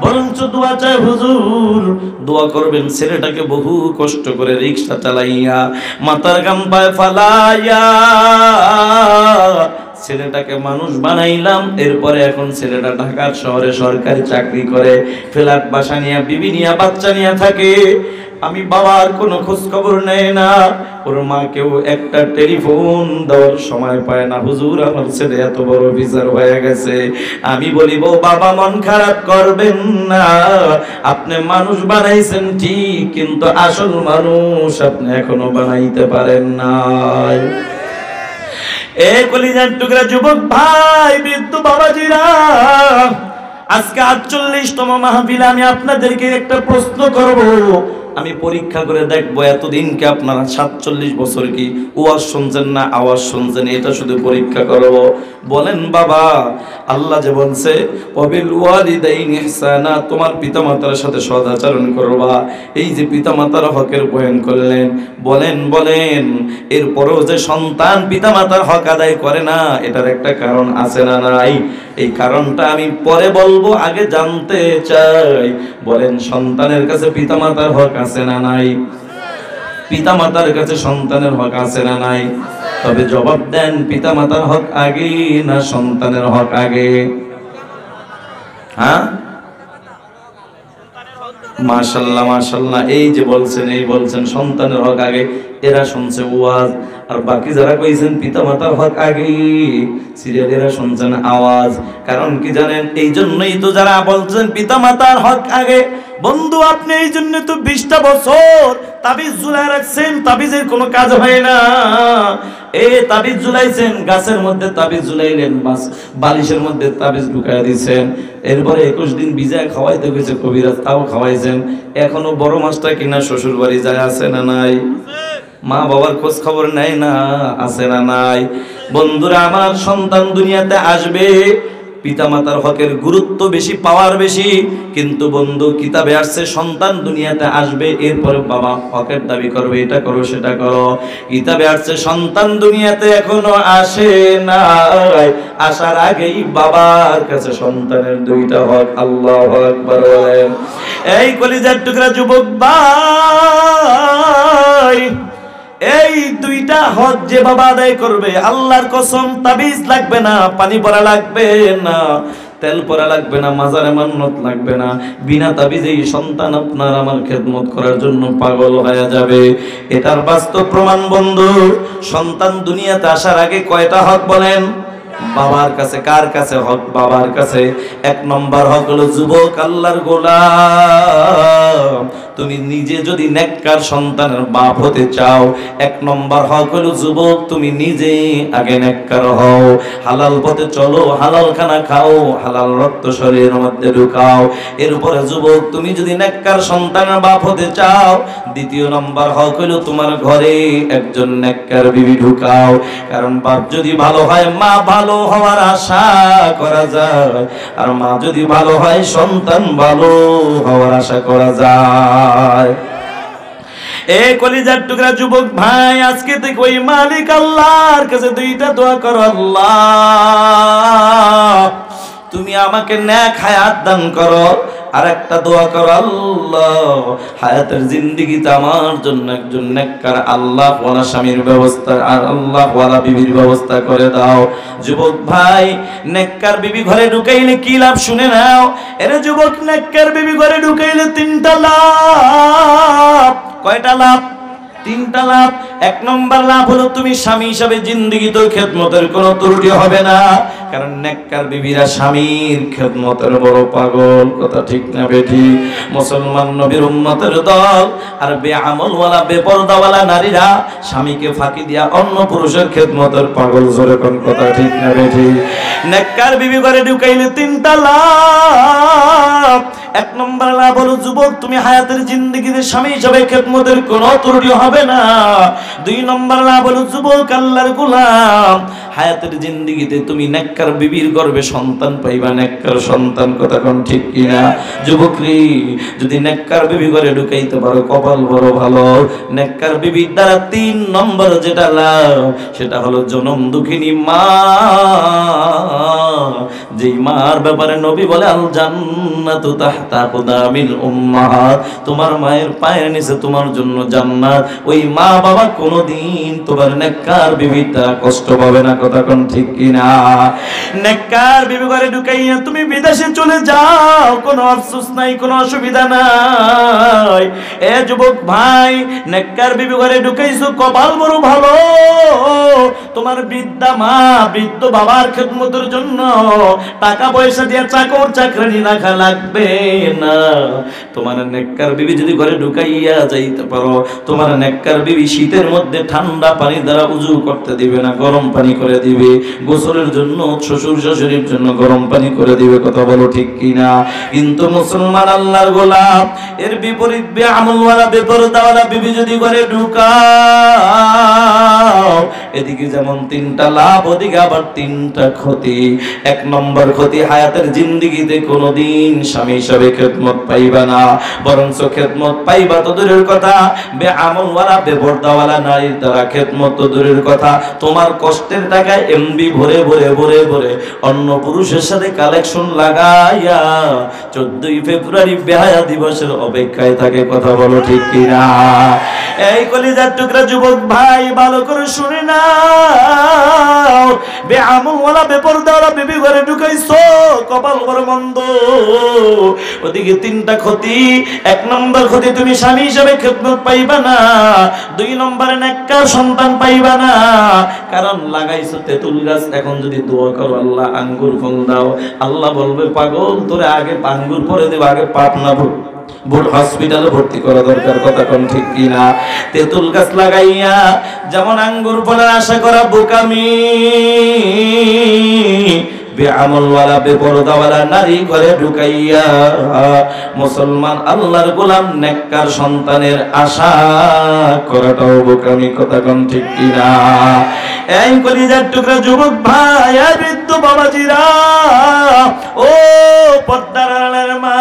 বরঞ্চ দোয়া চাই হুজুর দোয়া করবেন ছেলেটাকে বহু কষ্ট করে রিক্সা চালাইয়া মাথার গাম পায়ে ফালাইয়া ছেলেটাকে মানুষ বানাইলাম। এরপরে এখন ছেলেটা ঢাকার শহরে সরকারি চাকরি করে, ফ্ল্যাট বাসা নিয়ে বিবি নিয়ে বাচ্চা নিয়ে থাকে। আমি বাবার কোনো খোঁজ খবর নেয় না, ওর মাকেও একটা টেলিফোন দেওয়ার সময় পায় না। হুজুর আমার ছেলে এত বড় অফিসার হয়ে গেছে। আমি বলিব বাবা মন খারাপ করবেন না, আপনি মানুষ বানাইছেন ঠিক, কিন্তু আসল মানুষ আপনি এখনো বানাইতে পারেন নাই। এ কলিজার টুকরা যুবক ভাই, বৃদ্ধ বাবাজিরা, আজকে 48তম মাহফিলে আমি আপনাদেরকে একটা প্রশ্ন করব। আমি পরীক্ষা করে দেখবো এতদিনকে আপনারা 47 বছর কি ওয়াজ শুনছেন না আওয়াজ শুনছেন, এটা শুধু পরীক্ষা করব। বলেন বাবা, আল্লাহ যে বলছে ওয়াবিল ওয়ালিদাইনি ইহসানা, তোমার পিতামাতার সাথে সদাচরণ করবা, এই যে পিতামাতার হকের বয়ান করলেন, বলেন বলেন এরপরেও যে সন্তান পিতামাতার হক আদায় করে না, এটার একটা কারণ আছে না নাই? এই কারণটা আমি পরে বলবো, আগে জানতে চাই বলেন সন্তানের কাছে পিতামাতার হক আছে না নাই? পিতামাতার কাছে সন্তানের হক আছে না নাই? তবে জবাব দেন, পিতামাতার হক আগে না সন্তানের হক আগে? হ্যাঁ, মাশাআল্লাহ মাশাআল্লাহ। এই যে বলছেন, এই বলছেন সন্তানের হক আগে, এরা শুনছে ওয়াজ। আর বাকি যারা কইছেন পিতামাতার হক আগে, সিরিয়াল এরা শুনছেন আওয়াজ। কারণ কি জানেন, এই জন্যই তো যারা বলছেন পিতামাতার হক আগে, বন্ধু আপনি এই জন্য তো 20টা বছর তাবিজ ঝুলাই রাখছেন, তাবিজের কোনো কাজ হয় না। তাবিজ ঝুলাইছেন, গাছের মধ্যে তাবিজ ঝুলাইলেন, বালিশের মধ্যে তাবিজ ঢুকাই দিয়েছেন, এরপরে 21 দিন ভিজায় খাওয়াইতে গেছে কবিরাজ, তাও খাওয়াইছেন। এখনো বড় মাছটা কিনা শ্বশুর বাড়ি যায়, আছে না নাই? মা বাবার খোঁজ খবর নেয় না, আছে না নাই? বন্ধুরা আমার, সন্তান দুনিয়াতে আসবে, পিতামাতার হকের গুরুত্ব বেশি, পাওয়ার বেশি। কিন্তু বন্ধু, কিতাবে আসছে সন্তান দুনিয়াতে আসবে, এরপরে বাবা হকের দাবি করবে, এটা করো সেটা করো। কিতাবে আসছে সন্তান দুনিয়াতে এখনো আসে না, আসার আগেই বাবার কাছে সন্তানের 2টা হক। আল্লাহু আকবার বলেন। এই কলিজার টুকরা যুবক ভাই, এই 2টা হক যে বাবা আদায় করবে, আল্লাহর কসম, তাবিজ লাগবে না, পানি পড়া লাগবে না, তেল পড়া লাগবে না, মাজারে মান্নত লাগবে না, বিনা তাবিজেই সন্তান আপনার আমার খেদমত করার জন্য পাগল হয়ে যাবে। এটার বাস্তব প্রমাণ বন্ধু। সন্তান দুনিয়াতে আসার আগে কয়টা হক বলেন? বাবার কাছে। কার কাছে হক? বাবার কাছে। 1 নম্বর হক হলো যুবক আল্লাহর গোলাম, তুমি নিজে যদি নেককার সন্তানের বাপ হতে চাও, 1 নম্বর হক হলো যুবক তুমি নিজে আগে নেককার হও, হালাল পথে চলো, হালাল খানা খাও, হালাল রক্ত শরীরের মধ্যে ঢুকাও। এরপরে যুবক তুমি যদি নেককার সন্তানের বাপ হতে চাও, 2 নম্বর হক হলো তোমার ঘরে একজন নেককার বিবি ঢুকাও। কারণ বাপ যদি ভালো হয়, মা ভালো হওয়ার আশা করা যায়, আর মা যদি ভালো হয়, সন্তান ভালো হওয়ার আশা করা যায়। এই কলিজার টুকরা যুবক ভাই, আজকে থেকে ওই মালিক আল্লাহর কাছে 2টা দোয়া করো। আল্লাহ তুমি আমাকে নেক হায়াত দান করো, আর একটা দোয়া করো, আল্লাহ হায়াতের জিন্দেগিতে আমার জন্য একজন নেককার আল্লাহ ওয়ালা স্বামীর ব্যবস্থা, আর আল্লাহ ওয়ালা বিবির ব্যবস্থা করে দাও। যুবক ভাই, নেককার বিবি ঘরে ঢুকাইলে কি লাভ শুনে নাও। এরে যুবক, নেককার বিবি ঘরে ঢুকাইলে 3টা লাভ। কয়টা লাভ? 3টা লাভ। 1 নম্বর লাভ হলো তুমি স্বামী হিসাবে জিন্দেগিতে খেদমতের কোনো ত্রুটি হবে না। কারণ নেককার বিবিরা স্বামীর খেদমতের বড় পাগল। কথা ঠিক না বেঠি? মুসলমান নবীর উম্মতের দল আর বেআমলওয়ালা বেপরদাওয়ালা নারীরা স্বামীকে ফাঁকি দিয়া অন্য পুরুষের খেদমতের পাগল। জোরে কোন কথা ঠিক না বেঠি? নেককার বিবি ঘরে ঢুকাইলে 3টা লাভ। 1 নম্বর লাভ হলো যুবক তুমি হায়াতের জিন্দেগিতে স্বামী হিসাবে খেদমতের কোনো ত্রুটি হবে না। 2 নম্বর লাভ হলো যুবক আল্লাহর গোলাম, হায়াতের জিন্দেগিতে তুমি নেককার বিবির গর্ভে সন্তান পাইবা, নেককার সন্তান। কথা কোন ঠিক কিনা? যুবক রে, যদি নেককার বিবি ঘরে ঢুকাইতে পারো কপাল বড় ভালো। নেককার বিবির দ্বারা 3 নম্বর যেটা লাভ, সেটা হলো জনম দুঃখিনী মা। যেই মার ব্যাপারে নবী বলে আল জান্নাতু তাহতা কুদামিল উম্মাহাত, তোমার মায়ের পায়ের নিচে তোমার জন্য জান্নাত। ওই মা বাবা কোনোদিন তোমার নেককার বিবিটা কষ্ট পাবে না। কথা কোন ঠিক কিনা? নেককার বিবি ঘরে ঢুকাইয়া তুমি বিদেশে চলে যাও, কোনো আফসোস নাই, কোনো অসুবিধা নাই। এ যুবক ভাই, নেককার বিবি ঘরে ঢুকাইছো, কপাল বড় ভালো। তোমার বৃদ্ধা মা, বৃদ্ধ বাবার খেদমতের জন্য টাকা পয়সা দিয়ে চাকর চাকরানি রাখা লাগবে না। তোমার নেককার বিবি যদি ঘরে ঢুকাইয়া যাইতে পারো, তোমার নেককার বিবি শীতের মধ্যে ঠান্ডা পানি দ্বারা উজু করতে দিবে না, গরম পানি করে দিবে। গোসলের জন্য শ্বশুর শাশুড়ির জন্য গরম পানি করে দিবে। কথা বলো ঠিক কিনা? কিন্তু মুসলমান আল্লাহর গোলাম, এর বিপরীত বেআমলওয়ালা বেপরদাওয়ালা বিবি যদি ঘরে ঢুকাও, এদিকে যেমন 3টা লাভ, ওদিকে আবার 3টা ক্ষতি। 1 নম্বর ক্ষতি, হায়াতের জিন্দেগিতে কোনোদিন স্বামী হিসাবে খেদমত পাইবা না, বরঞ্চ খেদমত পাইবা তো দূরের কথা, বেআমলওয়ালা বেপরদাওয়ালা নারীর দ্বারা খেদমত তো দূরের কথা, তোমার কষ্টের টাকায় এমবি ভরে ভরে ভরে ভরে অন্য পুরুষের সাথে কালেকশন লাগাইয়া 14ই ফেব্রুয়ারি বেহায়া দিবসের অপেক্ষায় থাকে। কথা বলো ঠিক কিনা? এই কলিজার টুকরা যুবক ভাই ভালো করে শুনে নাও, বেআমল ওয়ালা বেপরদা ওয়ালা বিবি ঘরে ঢুকাইছো, কপাল বড় মন্দ। ওদিকে তিনটা ক্ষতি। এক নম্বর ক্ষতি, তুমি স্বামী হিসেবে খেদমত পাইবা না। দুই নম্বরে নেককার সন্তান পাইবা না, কারণ লাগাইছো তেঁতুল গাছ। এখন যদি দোয়া করো আল্লাহ আঙ্গুর ফল দাও, আল্লাহ বলবে পাগল তোরে আগে আঙ্গুর পরে দেব, আগে পাপ না হসপিটালে ভর্তি করা দরকার। কথা কোন ঠিক কিনা? তেঁতুল গাছ লাগাইয়া যেমন আঙ্গুর ফলের আশা করা বোকামি। বেআমলওয়ালা বেপরদাওয়ালা নারী ঘরে ঢুকাইয়া মুসলমান আল্লাহর গোলাম নেককার সন্তানের আশা করাটাও বোকামি। কথা কোন ঠিক কিনা? এই কলিজার টুকরা যুবক ভাই, এই বৃদ্ধ বাবাজিরা, ও পর্দার আড়ালের মা,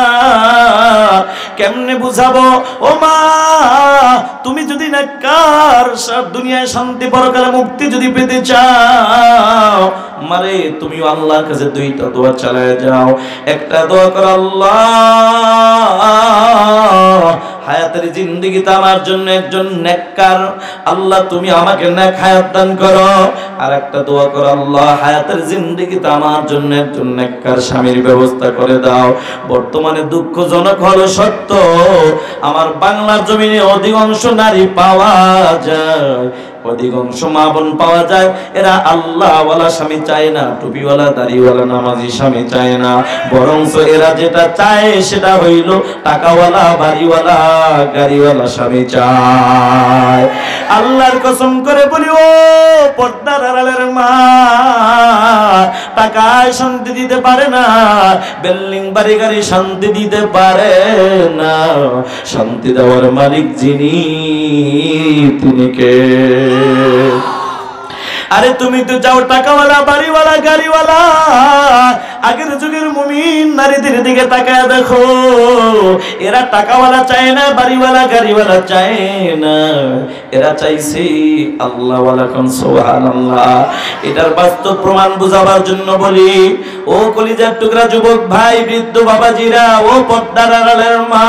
কেমনে বুঝাবো? ও মা, তুমি যদি নেককার দুনিয়ায় শান্তি পরকালে মুক্তি যদি পেতে চাও, মারে তুমি আল্লাহর কাছে দুইটা দোয়া চালায় যাও। একটা দোয়া করো, আল্লাহ হায়াতের জিন্দেগিতে আমার জন্য একজন নেককার, আল্লাহ তুমি আমাকে নেক হায়াত দান করো। আর একটা দোয়া করো, আল্লাহ হায়াতের জিন্দেগিতে আমার জন্য একজন নেককার স্বামীর ব্যবস্থা করে দাও। বর্তমানে দুঃখজনক হলো সত্য, আমার বাংলার জমিনে অধিকাংশ নারী পাওয়া যায়, অধিকাংশ মা বোন পাওয়া যায়, এরা আল্লাহওয়ালা স্বামী চায় না, টুপিওয়ালা দাড়িওয়ালা নামাজি স্বামী চায় না, বরঞ্চ এরা যেটা চায় সেটা হইল টাকাওয়ালা বাড়িওয়ালা গাড়িওয়ালা স্বামী চায়। আল্লাহর কসম করে বলি, ও পর্দার আড়ালের মা, টাকায় শান্তি দিতে পারে না, বিল্ডিং বাড়ি গাড়ি শান্তি দিতে পারে না, শান্তি দেওয়ার মালিক যিনি তিনি কে? আরে তুমি তো যাও টাকাওয়ালা বাড়িওয়ালা গাড়িওয়ালা। আগের যুগের মুমিন নারীদের দিকে তাকায় দেখো, এরা টাকাওয়ালা চায় না, বাড়িওয়ালা গাড়িওয়ালা চায় না, এরা চাইছে আল্লাহওয়ালা। কোন সুবহানাল্লাহ। এটার বাস্তব প্রমাণ বুঝাবার জন্য বলি, ও কলিজার টুকরা যুবক ভাই, বৃদ্ধ বাবাজিরা, ও পর্দার আড়ালের মা,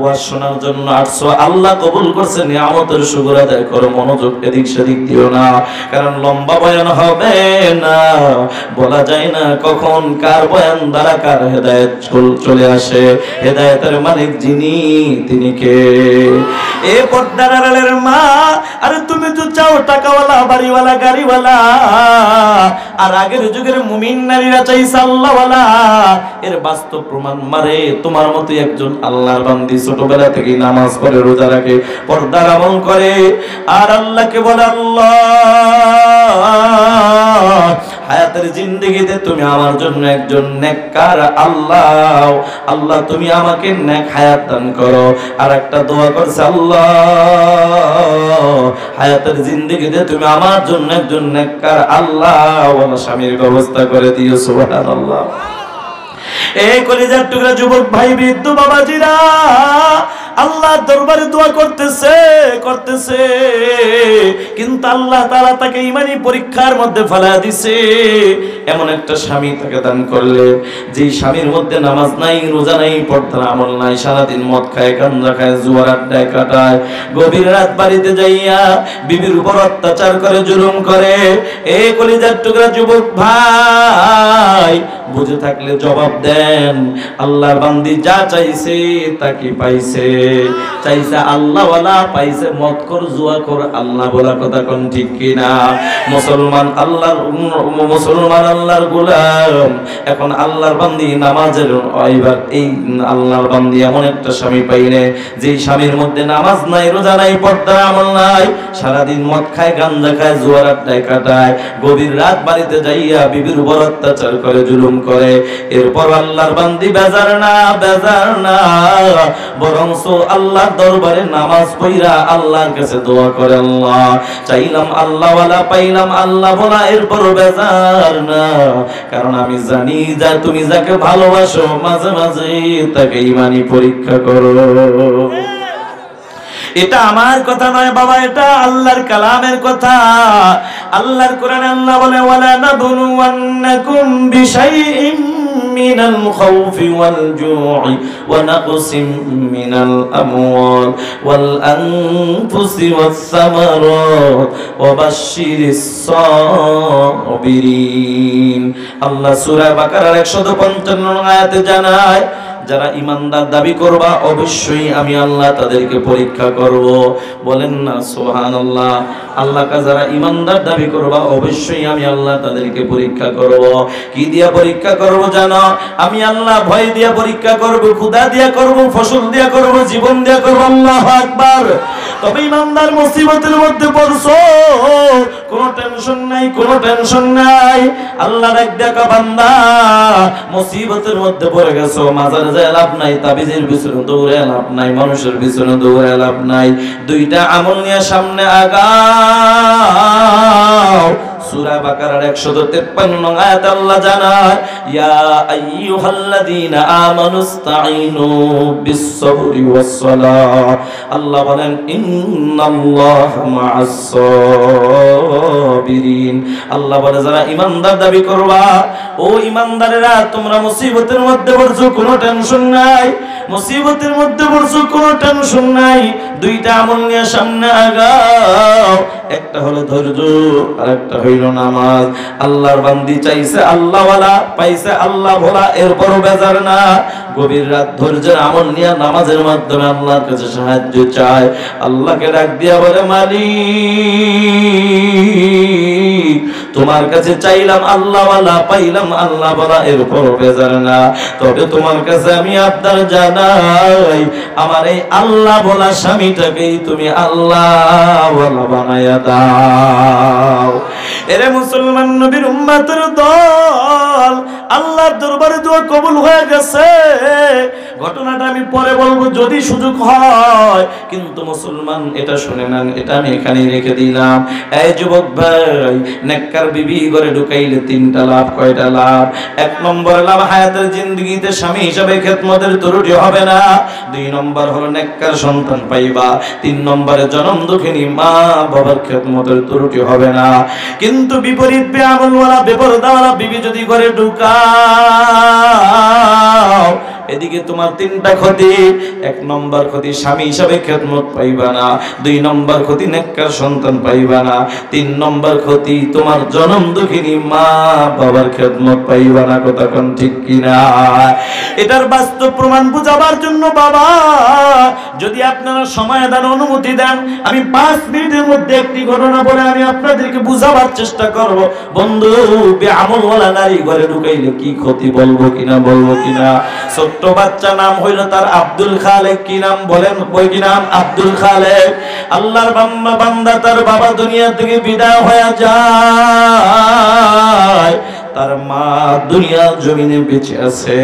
ওয়াজ শোনার জন্য আসছো, আল্লাহ কবুল করছে, নিয়ামতের শুকর আদায় করো, মনোযোগ এদিক সেদিক দিও না, কারণ লম্বা বয়ান হবে না, বলা যায় না কখন কার বয়ান দ্বারা কার হেদায়েত চলে আসে। হেদায়েতের মালিক যিনি তিনি কে? এ পর্দার আড়ালের মা, আরে তুমি তো চাও টাকাওয়ালা বাড়িওয়ালা গাড়িওয়ালা, আর আগের যুগের মুমিন নারীরা চাইছে আল্লাহওয়ালা। এর বাস্তব প্রমাণ মারে তোমার মতো একজন আল্লাহর বান্দি ছোটবেলা থেকে নামাজ পড়ে, রোজা রাখে, পর্দার আমল করে, আর আল্লাহকে বলে, আল্লাহ হায়াতের জিন্দেগিতে তুমি আমার জন্য একজন নেককার আল্লাহ, আল্লাহ তুমি আমাকে নেক হায়াত দান করো। আর একটা দোয়া করছে, আল্লাহ হায়াতের জিন্দেগিতে তুমি আমার জন্য একজন নেককার আল্লাহ স্বামীর ব্যবস্থা করে দিও। সুবহানাল্লাহ। এই কলিজার টুকরা যুবক ভাই, বৃদ্ধ বাবাজিরা, আল্লাহ দরবারে দোয়া করতেছে, কিন্তু আল্লাহ তাআলা তাকে ঈমানি পরীক্ষার মধ্যে ফেলা দিছে। এমন একটা স্বামী তাকে দান করলে, যে স্বামীর মধ্যে নামাজ নাই, রোজা নাই, পর্দার আমল নাই, সারাদিন মদ খায়, গাঁজা খায়, জুয়ার আড্ডায় কাটায়, গভীর রাত বাড়িতে যাইয়া বিবির উপর অত্যাচার করে, জুলুম করে। এই কলিজার টুকরা যুবক ভাই, বুঝে থাকলে জবাব দেন। আল্লাহর বান্দি যা চাইছে তাকে পাইছে, চাইছে আল্লাহওয়ালা, পাইছে মদখোর জুয়াখোর আল্লাহ বলা। কথা কোন ঠিক কিনা? মুসলমান আল্লাহর গোলাম। এখন আল্লাহর বান্দি নামাজের এবার এই আল্লাহর বান্দি এমন একটা স্বামী পাইনে, যে স্বামীর মধ্যে নামাজ নাই, রোজা নাই, পর্দার আমল নাই, সারাদিন মদ খায়, গাঁজা খায়, জুয়ার আড্ডায় কাটায়, গভীর রাত বাড়িতে যাইয়া বিবির উপর অত্যাচার করে, জুলুম করে। এরপর আল্লাহর বান্দি বেজার না, বরংস আল্লাহর দরবারে নামাজ পড়া আল্লাহর কাছে দোয়া করে, আল্লাহ চাইলাম আল্লাহওয়ালা, পাইলাম আল্লাহ বলা। এরপর বেজার না, কারণ আমি জানি যা তুমি যাকে ভালোবাসো মাঝে মাঝে তাকে ঈমানি পরীক্ষা করো। এটা আমার কথা নয় বাবা, এটা আল্লাহর কালামের কথা। আল্লাহর কোরআনে আল্লাহ বলে, ওয়ালা নাবলুওয়ান্নাকুম বিশাইইম মিনাল খাউফি ওয়াল জু'i ওয়া নাকসিম মিনাল আমওয়াল ওয়াল আনফুসি ওয়াস সামারাত ওয়া বাশশিরিস সাবিরিন। আল্লাহ সূরা বাকারার 155 আয়াতে জানায়, যারা ইমানদার দাবি করবা অবশ্যই আমি আল্লাহ তাদেরকে পরীক্ষা করব। বলেন না সুবহানাল্লাহ। আল্লাহকে যারা ইমানদার দাবি করবা অবশ্যই আমি আল্লাহ তাদেরকে পরীক্ষা করব। কি দিয়া পরীক্ষা করব জানো? আমি আল্লাহ ভয় দিয়া পরীক্ষা করব, ক্ষুধা দিয়া করব, ফসল দিয়া করব, জীবন দিয়া করব। আল্লাহু আকবার। তবে ইমানদার মুসিবতের মধ্যে পড়ছো, কোনো টেনশন নাই, কোনো টেনশন নাই। আল্লাহ ডাক দেখা বান্দা মুসিবতের মধ্যে পড়ে গেছো, মাজার যায় লাভ নাই, তাবিজের পিছনে দৌড়ে লাভ নাই, মানুষের পিছনে দৌড়ে লাভ নাই। দুইটা আমল নিয়ে সামনে আগাও। সূরা বাকারার 153 আয়াত আল্লাহ জানায়, ইয়া আইয়ুহাল্লাযীনা আমানুস্তাঈনু বিস-সাবরি ওয়াস-সালাহ। আল্লাহ বলেন ইন্নাল্লাহা মা'আস-সাবিরিন। আল্লাহ বলে যারা ঈমানদার দাবি করবা, ও ঈমানদারেরা তোমরা মুসিবতের মধ্যে পড়ছো, কোনো টেনশন নাই। মুসিবতের মধ্যে পড়ছো, কোনো টেনশন নাই। দুইটা আমল নিয়ে সামনে আগাও। একটা হলো ধৈর্য, আর একটা হইল নামাজ। আল্লাহর বান্দি চাইছে আল্লাহওয়ালা, পাইছে আল্লাহ ভোলা, এরপরও বেজার না। গভীর রাত ধৈর্যের আমল নিয়ে নামাজের মাধ্যমে আল্লাহর কাছে সাহায্য চায়। আল্লাহকে ডাক দিয়া বলে, মালিক তোমার কাছে চাইলাম আল্লাহওয়ালা, পাইলাম আল্লাহ বলা, এরপরও বেজার না। তবে তোমার কাছে আমি আবদার জানাই, আমার এই আল্লাহ বলা স্বামীটাকেই তুমি আল্লাহওয়ালা বানায়া দাও। এরে মুসলমান নবীর উম্মতের দল, আল্লাহর দরবারে দোয়া কবুল হয়ে গেছে। ঘটনাটা আমি পরে বলবো যদি সুযোগ হয়, কিন্তু মুসলমান এটা শুনে নেন, এটা আমি এখানেই রেখে দিলাম। এই যুবক ভাই, নেককার বিবি ঘরে ঢুকাইলে তিনটা লাভ। কয়টা লাভ? এক নম্বর লাভ, হায়াতের জিন্দেগিতে স্বামী হিসাবে খেদমতের ত্রুটি হবে না। দুই নম্বর হলো নেককার সন্তান পাইবা। তিন নম্বরে জনম দুঃখিনী মা বাবার খেদমতের ত্রুটি হবে না। কিন্তু বিপরীত বেআমলওয়ালা বেপরদাওয়ালা বিবি যদি ঘরে ঢুকাও, এদিকে তোমার তিনটা ক্ষতি। এক নম্বর ক্ষতি, স্বামী হিসাবে খেদমত পাইবা না। দুই নম্বর ক্ষতি, নেককার সন্তান পাইবা না। তিন নম্বর ক্ষতি, তোমার জনম দুঃখিনী মা বাবার খেদমত পাইবা না। কথা কোন ঠিক কিনা? এটার বাস্তব প্রমাণ বুঝাবার জন্য বাবা, যদি আপনারা সময় দেন, অনুমতি দেন, আমি 5 মিনিটের মধ্যে একটি ঘটনা বলে আমি আপনাদেরকে বুঝাবার চেষ্টা করব। বন্ধু, বেআমলওয়ালা নারী ঘরে ঢুকাইলে কি ক্ষতি বলবো কিনা, বলবো কিনা? ছোট্ট বাচ্চা, নাম হইল তার আব্দুল খালেক। কি নাম বলেন? বই কি নাম? আব্দুল খালেক। আল্লাহর বান্দা, তার বাবা দুনিয়া থেকে বিদায় হয়ে যায়, তার মা দুনিয়ার জমিনে বেঁচে আছে।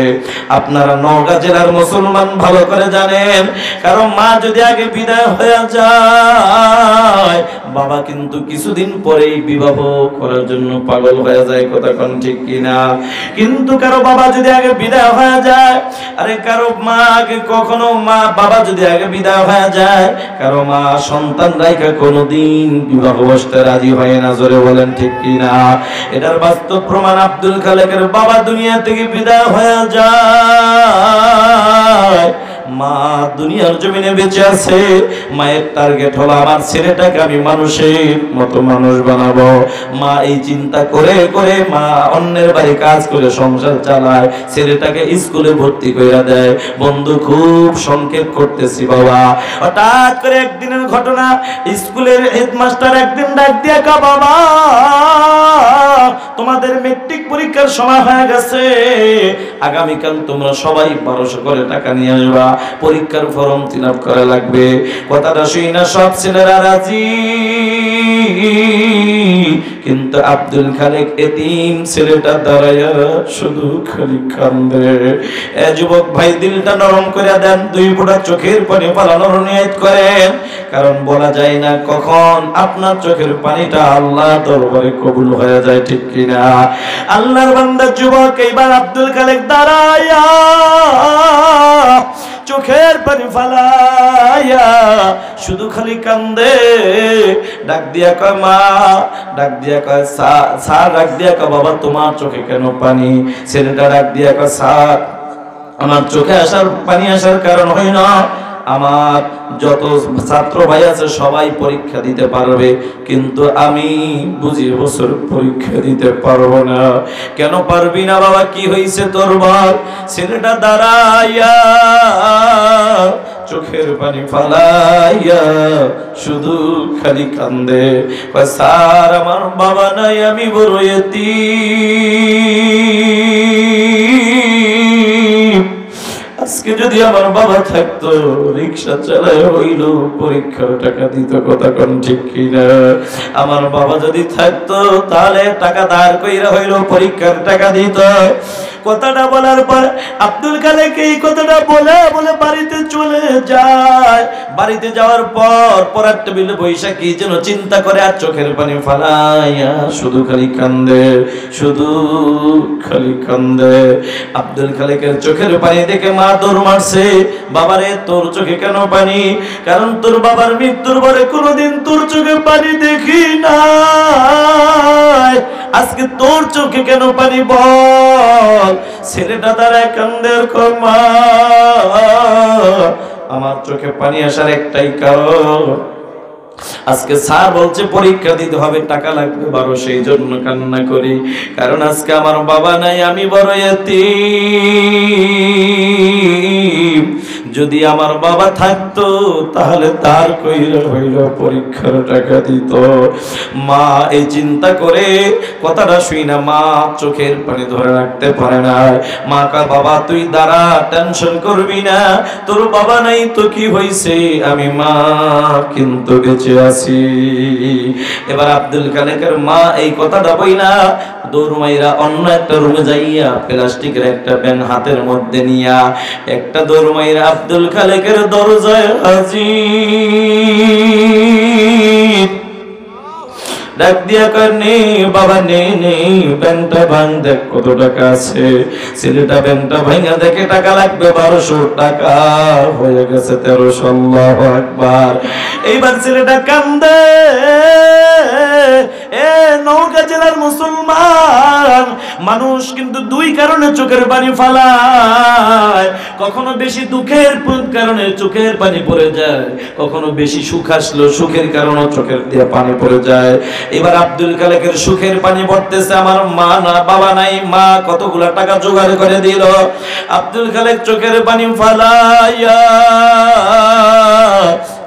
আপনারা নওগাঁ জেলার মুসলমান ভালো করে জানেন, কারণ মা যদি আগে বিদায় হয়ে যায়, বাবা কিন্তু কিছুদিন পরেই বিবাহ করার জন্য পাগল হয়ে যায়। কথা কোন ঠিক কিনা? কিন্তু কারো বাবা যদি আগে বিদায় হয়ে যায়, আরে কারো মা আগে, কখনো মা বাবা যদি আগে বিদায় হয়ে যায়, কারো মা সন্তান রাইখা কোনোদিন বিবাহ বসতে রাজি হয় না। জোরে বলেন ঠিক কিনা? এটার বাস্তব প্রমাণ আব্দুল খালেকের বাবা দুনিয়া থেকে বিদায় হয়ে যায়, মা দুনিয়ার জমিনে বেঁচে আছে। মায়ের টার্গেট হলো আমার ছেলেটাকে আমি মানুষের মতো মানুষ বানাবো। মা এই চিন্তা করে করে মা অন্যের বাড়ি কাজ করে সংসার চালায়, ছেলেটাকে স্কুলে ভর্তি করে দেয়। বন্ধু, খুব সংক্ষেপ করতেছি বাবা। হঠাৎ করে একদিনের ঘটনা, স্কুলের হেডমাস্টার একদিন ডাক দিয়া, কা বাবা তোমাদের মেট্রিক পরীক্ষার সময় হয়ে গেছে, আগামীকাল তোমরা সবাই 1200 করে টাকা নিয়ে আসবা, পরীক্ষার ফর্ম ফিল আপ করা লাগবে। কথাটা শুই না সব ছেলেরা রাজি, কিন্তু আব্দুল খালেক এতিম ছেলেটা দাঁড়ায়া শুধু খালি কান্দে। এ যুবক ভাই, দিলটা নরম করে দেন, 2 ফোঁটা চোখের পানি ফেলানোর নিয়ত করেন, কারণ বলা যায় না কখন আপনার চোখের পানিটা আল্লাহ দরবারে কবুল হয়ে যায়। ঠিক কিনা? আল্লাহর বান্দা যুবক এইবার আব্দুল খালেক দাঁড়ায়া চোখের পানি ফালাই শুধু খালি কান্দে। ডাক দিয়া কয় মা, ডাক দিয়া কয় স্যার, ডাক দিয়া কয় বাবা তোমার চোখে কেন পানি? ছেলেটা ডাক দিয়া কয় স্যার, আমার চোখে পানি আসার কারণ হয় না, আমার যত ছাত্র ভাই আছে সবাই পরীক্ষা দিতে পারবে, কিন্তু আমি বুঝি বছর পরীক্ষা দিতে পারবো না। কেন পারবি না বাবা, কি হয়েছে তোর বল? ছেলেটা দাঁড়াইয়া চোখের পানি ফালাইয়া শুধু খালি কান্দে। কয় স্যার আমার বাবা নাই, আমি বড় এতিম। আজকে যদি আমার বাবা থাকতো, রিক্সা চালায় হইল পরীক্ষার টাকা দিত, কথা কোন ঠিক কিনা? আমার বাবা যদি থাকতো তাহলে টাকা ধার কইরা হইল পরীক্ষার টাকা দিত। কথাটা বলার পর আব্দুল খালেক এই কথাটা বলে বলে বাড়িতে চলে যায়। বাড়িতে যাওয়ার পর পরার টেবিলে বৈশা কি যেন চিন্তা করে আর চোখের পানি ফালাইয়া শুধু খালি কান্দে, শুধু খালি কান্দে। আব্দুল খালেকের চোখের পানি দেখে মা দৌড় মারছে, বাবারে তোর চোখে কেন পানি? কারণ তোর বাবার মৃত্যুর পরে কোনোদিন তোর চোখে পানি দেখি নাই, আজকে তোর চোখে কেন পানি বল? ছেলেটা দাঁড়ায় কান্দে, মা আমার চোখে পানি আসার একটাই কারণ, আজকে স্যার বলছে পরীক্ষা দিতে হবে, টাকা লাগবে 12, সেই জন্য কান্না করি। কারণ আজকে আমার বাবা নাই, আমি বড় এতিম। যদি আমার বাবা থাকতো তাহলে তার কইরা হইল পরীক্ষার টাকা দিত। মা এই চিন্তা করে কথাটা শুই না, মা চোখের পানি ধরে রাখতে পারে না। মা কয় বাবা তুই দাঁড়া, টেনশন করবি না, তোর বাবা নাই তো কি হইছে, আমি মা কিন্তু বেঁচে আছি। এবার আব্দুল খালেকের মা এই কথাটা বইলা দৌড় মাইরা অন্য একটা রুমে যাইয়া প্লাস্টিকের একটা প্যান হাতের মধ্যে নিয়া একটা দৌড় মাইরা আব্দুল খালেকের দরজায় হাজির। ডাক দিয়া কয় নে বাবা, নে নে ব্যাংকটা ভাঙ, দেখ কত টাকা আছে। ছেলেটা ব্যাংকটা ভাঙা দেখে টাকা লাগবে 1200 টাকা, হয়ে গেছে 1300। আল্লাহু আকবার। এইবার ছেলেটা কান্দে। এ নওগাঁ জেলার মুসলমান মানুষ কিন্তু দুই কারণে চোখের পানি ফালায়। কখনো বেশি দুঃখের কারণে চোখের পানি পড়ে যায়, কখনো বেশি সুখ আসলো সুখের কারণে চোখের দিয়ে পানি পড়ে যায়। এবার আব্দুল খালেকের সুখের পানি পড়তেছে, আমার মা না বাবা নাই, মা কতগুলা টাকা জোগাড় করে দিল। আব্দুল খালেক চোখের পানি ফালাইয়া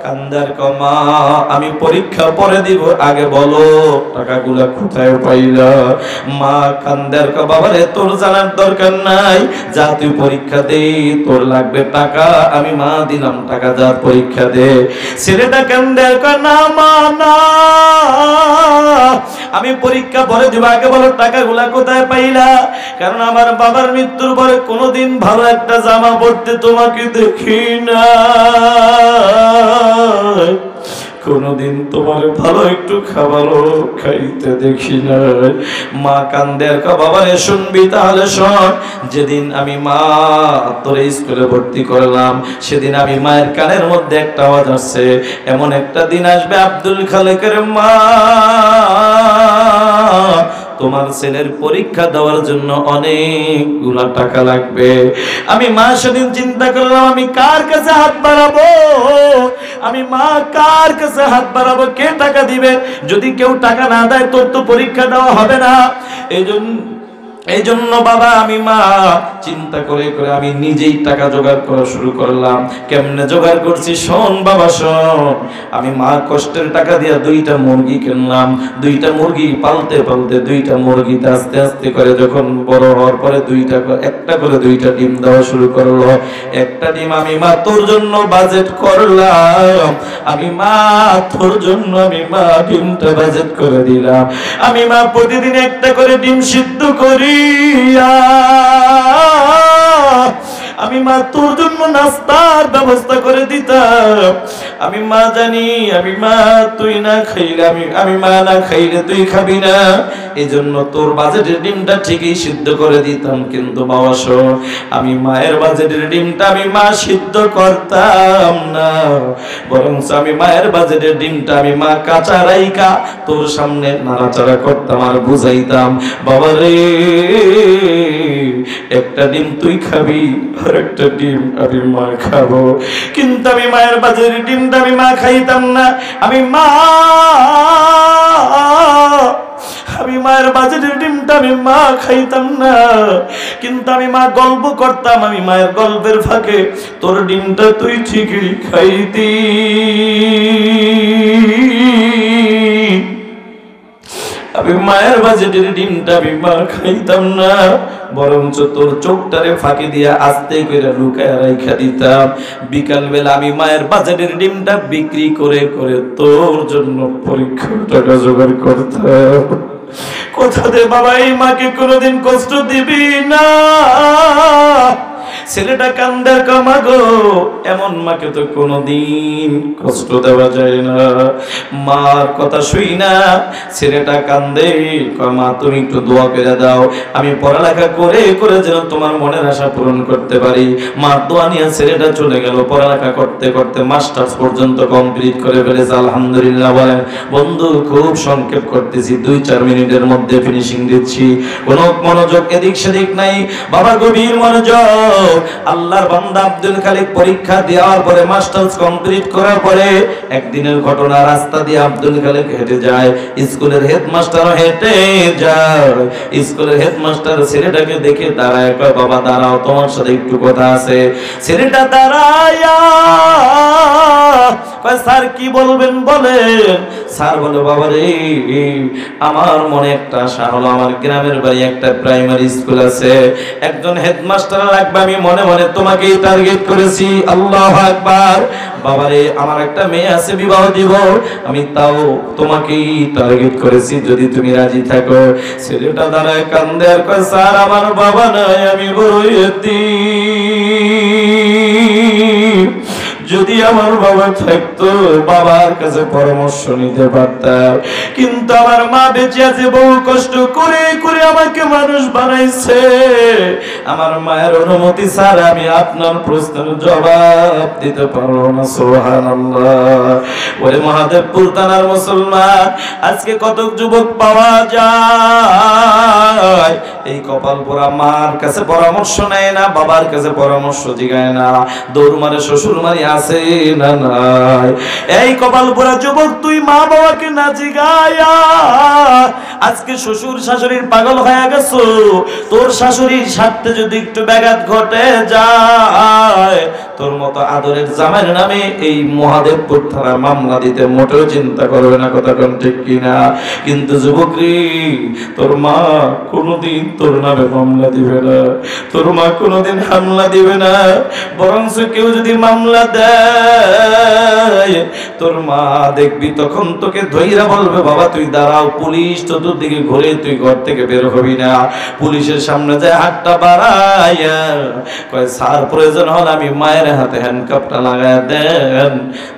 কান্দার কমা, আমি পরীক্ষা পরে দিব, আগে বলো টাকাগুলা কোথায় পাইলা? মা কান্দার ক বাবারে তোর জানার দরকার নাই, যা তুই পরীক্ষা দে, তোর লাগবে টাকা, আমি মা দিলাম টাকা, যা পরীক্ষা দে। ছেলেটা কান্দার ক না মা না, আমি পরীক্ষা পরে দিব, আগে বলো টাকাগুলা কোথায় পাইলা? কারণ আমার বাবার মৃত্যুর পরে কোনোদিন ভালো একটা জামা পরতে তোমাকে দেখি না, কোনদিন তোমার ভালো একটু খাবারও খাইতে দেখি না। মা কান্দে আর বাবারে শুনবি তাহলে শোন, যেদিন আমি মা তোরে স্কুলে ভর্তি করলাম সেদিন আমি মায়ের কানের মধ্যে একটা আওয়াজ আসছে, এমন একটা দিন আসবে আব্দুল খালেকের মা তোমার ছেলের পরীক্ষা দেওয়ার জন্য অনেকগুলা টাকা লাগবে। আমি মা সেদিন চিন্তা করলাম আমি কার কাছে হাত বাড়াবো, আমি মা কার কাছে হাত বাড়াবো, কে টাকা দিবে? যদি কেউ টাকা না দেয় তোর তো পরীক্ষা দেওয়া হবে না। এই জন্য বাবা আমি মা চিন্তা করে করে আমি নিজেই টাকা জোগাড় করা শুরু করলাম। কেমনে জোগাড় করছি শোন বাবা শোন। আমি মা কষ্টের টাকা দিয়ে 2টা মুরগি কিনলাম। 2টা মুরগি পালতে পালতে 2টা মুরগিতে আস্তে আস্তে করে যখন বড় হওয়ার পরে একটা করে 2টা ডিম দেওয়া শুরু করলো। একটা ডিম আমি মা তোর জন্য বাজেট করলাম, আমি মা তোর জন্য আমি মা ডিমটা বাজেট করে দিলাম। আমি মা প্রতিদিন একটা করে ডিম সিদ্ধ করি, আমি মা তোর জন্য নাস্তার ব্যবস্থা করে দিতাম। আমি মা জানি আমি মা তুই না খাইলে আমি মা না খাইলে তুই খাবি না, এজন্য তোর বাজেটের ডিমটা ঠিকই সিদ্ধ করে দিতাম, কিন্তু বাবা শোন, আমি মায়ের বাজেটের ডিমটা আমি মা সিদ্ধ করতাম না, বরং আমি মায়ের বাজেটের ডিমটা আমি মা কাঁচা রাইকা তোর সামনে নাড়াচাড়া করতাম আর বুঝাইতাম, বাবা রে একটা ডিম তুই খাবি আর একটা ডিম আমি মা খাবো। কিন্তু আমি মায়ের বাজেটের ডিমটা আমি মা খাইতাম না, আমি মায়ের বাজেটের ডিমটা আমি মা খাইতাম না, কিন্তু আমি মা গল্প করতাম, আমি মায়ের গল্পের ফাঁকে তোর ডিমটা তুই ঠিকই খাইতি। আমি মায়ের বাজেটের ডিমটা আমি মা খাইতাম না, বরঞ্চ তোর চোখটারে ফাঁকি দিয়া আস্তে করে লুকায় রাইখা দিতাম। বিকাল বেলা আমি মায়ের বাজেটের ডিমটা বিক্রি করে করে তোর জন্য পরীক্ষার টাকা জোগাড় করতাম। কথা দে বাবা, এই মাকে কোনোদিন কষ্ট দিবি না। ছেলেটা কান্দে, কামাগো এমন মাকে তো কোনোদিন কষ্ট দেওয়া যায় না। মার কথা শুই না ছেলেটা কান্দে, মা তুমি একটু দোয়া করে দাও, আমি পড়ালেখা করে করে যেন তোমার মনের আশা পূরণ করতে পারি। মা দোয়া নিয়ে ছেলেটা চলে গেল, পড়ালেখা করতে করতে মাস্টার্স পর্যন্ত কমপ্লিট করে ফেলেছে, আলহামদুলিল্লাহ বলেন। বন্ধু খুব সংক্ষেপ করতেছি, 2-4 মিনিটের মধ্যে ফিনিশিং দিচ্ছি, কোনো মনোযোগ এদিক সেদিক নাই বাবা, গভীর মনোযোগ। আল্লাহর বান্দা আব্দুল খালিক পরীক্ষা দেওয়ার পরে মাস্টার্স কমপ্লিট করার পরে একদিনের ঘটনা, রাস্তা দিয়ে আব্দুল খালিক হেঁটে যায়, স্কুলের হেডমাস্টারও হেঁটে যায়। স্কুলের হেডমাস্টার ছেলেটাকে দেখে দাঁড়ায়, কয় বাবা দাঁড়াও, তোমার সাথে একটু কথা আছে। ছেলেটা দাঁড়ায়া কয় স্যার কি বলবেন বলেন। স্যার বলে বাবা রে আমার মনে একটা আশা হলো, আমার গ্রামের বাড়ি একটা প্রাইমারি স্কুল আছে, একজন হেডমাস্টার লাগবে, আমি মনে মনে তোমাকেই টার্গেট করেছি। আল্লাহু আকবার। বাবারে আমার একটা মেয়ে আছে, বিবাহ দিব, আমি তাও তোমাকেই টার্গেট করেছি, যদি তুমি রাজি থাকো। ছেলেটা দাঁড়ায় কান্দে আর কয় স্যার আমার বাবা নাই, আমি বড় এতিম, যদি আমার বাবা থাকতো বাবার কাছে পরামর্শ নিতে পারতাম, কিন্তু আমার মা বেঁচে আছে, বহু কষ্ট করে করে আমাকে মানুষ বানাইছে, আমার মায়ের অনুমতি ছাড়া আমি আপনার প্রশ্নের জবাব দিতে পারবো না। সুবহানাল্লাহ। ওরে মহাদেবপুর থানার মুসলমান, আজকে কত যুবক পাওয়া যায় এই কপাল পোড়া মার কাছে পরামর্শ নেয় না, বাবার কাছে পরামর্শ জিগায় না, দৌড় মারে শ্বশুর মারি আছে না নাই। এই কপাল পোড়া যুবক, তুই মা বাবাকে না জিগায়া আজকে শ্বশুর শাশুড়ির পাগল হয়ে গেছো। তোর শাশুড়ির স্বার্থে যদি একটু ব্যাঘাত ঘটে যায়, তোর মতো আদরের জামাইয়ের নামে এই মহাদেবপুর থানার মামলা দিতে মোটেও চিন্তা করবে না, কথা কোন ঠিক কিনা? কিন্তু যুবকরি, তোর মা কোনোদিন তোর নামে মামলা দিবে না, তোর মা কোনোদিন হামলা দিবে না, বরঞ্চ কেউ যদি মামলা দেয় তোর মা দেখবি তখন তোকে ধইরা বলবে বাবা তুই দাঁড়াও, পুলিশ চতুর্দিকে ঘুরে তুই ঘর থেকে বের হবি না। পুলিশের সামনে যায় হাতটা বাড়াইয়া কয় স্যার প্রয়োজন হলে আমি মায়ের হাতে হ্যান্ডকাপটা লাগায় দেন,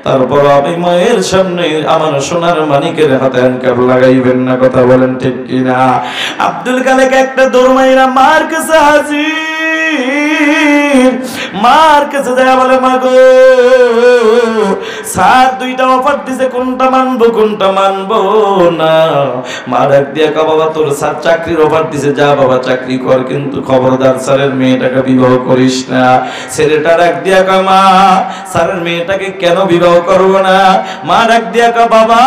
তারপর আমি মায়ের সামনে আমার সোনার মানিকের হাতে হ্যান্ডকাপ লাগাইবেন না, কথা বলেন ঠিক কিনা? আব্দুল খালেক একটা দৌড়মাইরা মার কাছে হাজির, মার কাছে যায় বলে মা গো স্যার দুইটা অফার দিছে, কোনটা মানবো কোনটা মানবো না। মা ডাক দিয়া কা বাবা তোর স্যার চাকরির অফার দিছে, যা বাবা চাকরি কর, কিন্তু খবরদার স্যারের মেয়েটাকে বিবাহ করিস না। ছেলেটা ডাক দিয়া কা মা স্যারের মেয়েটাকে কেন বিবাহ করবো না? মা ডাক দিয়া কা বাবা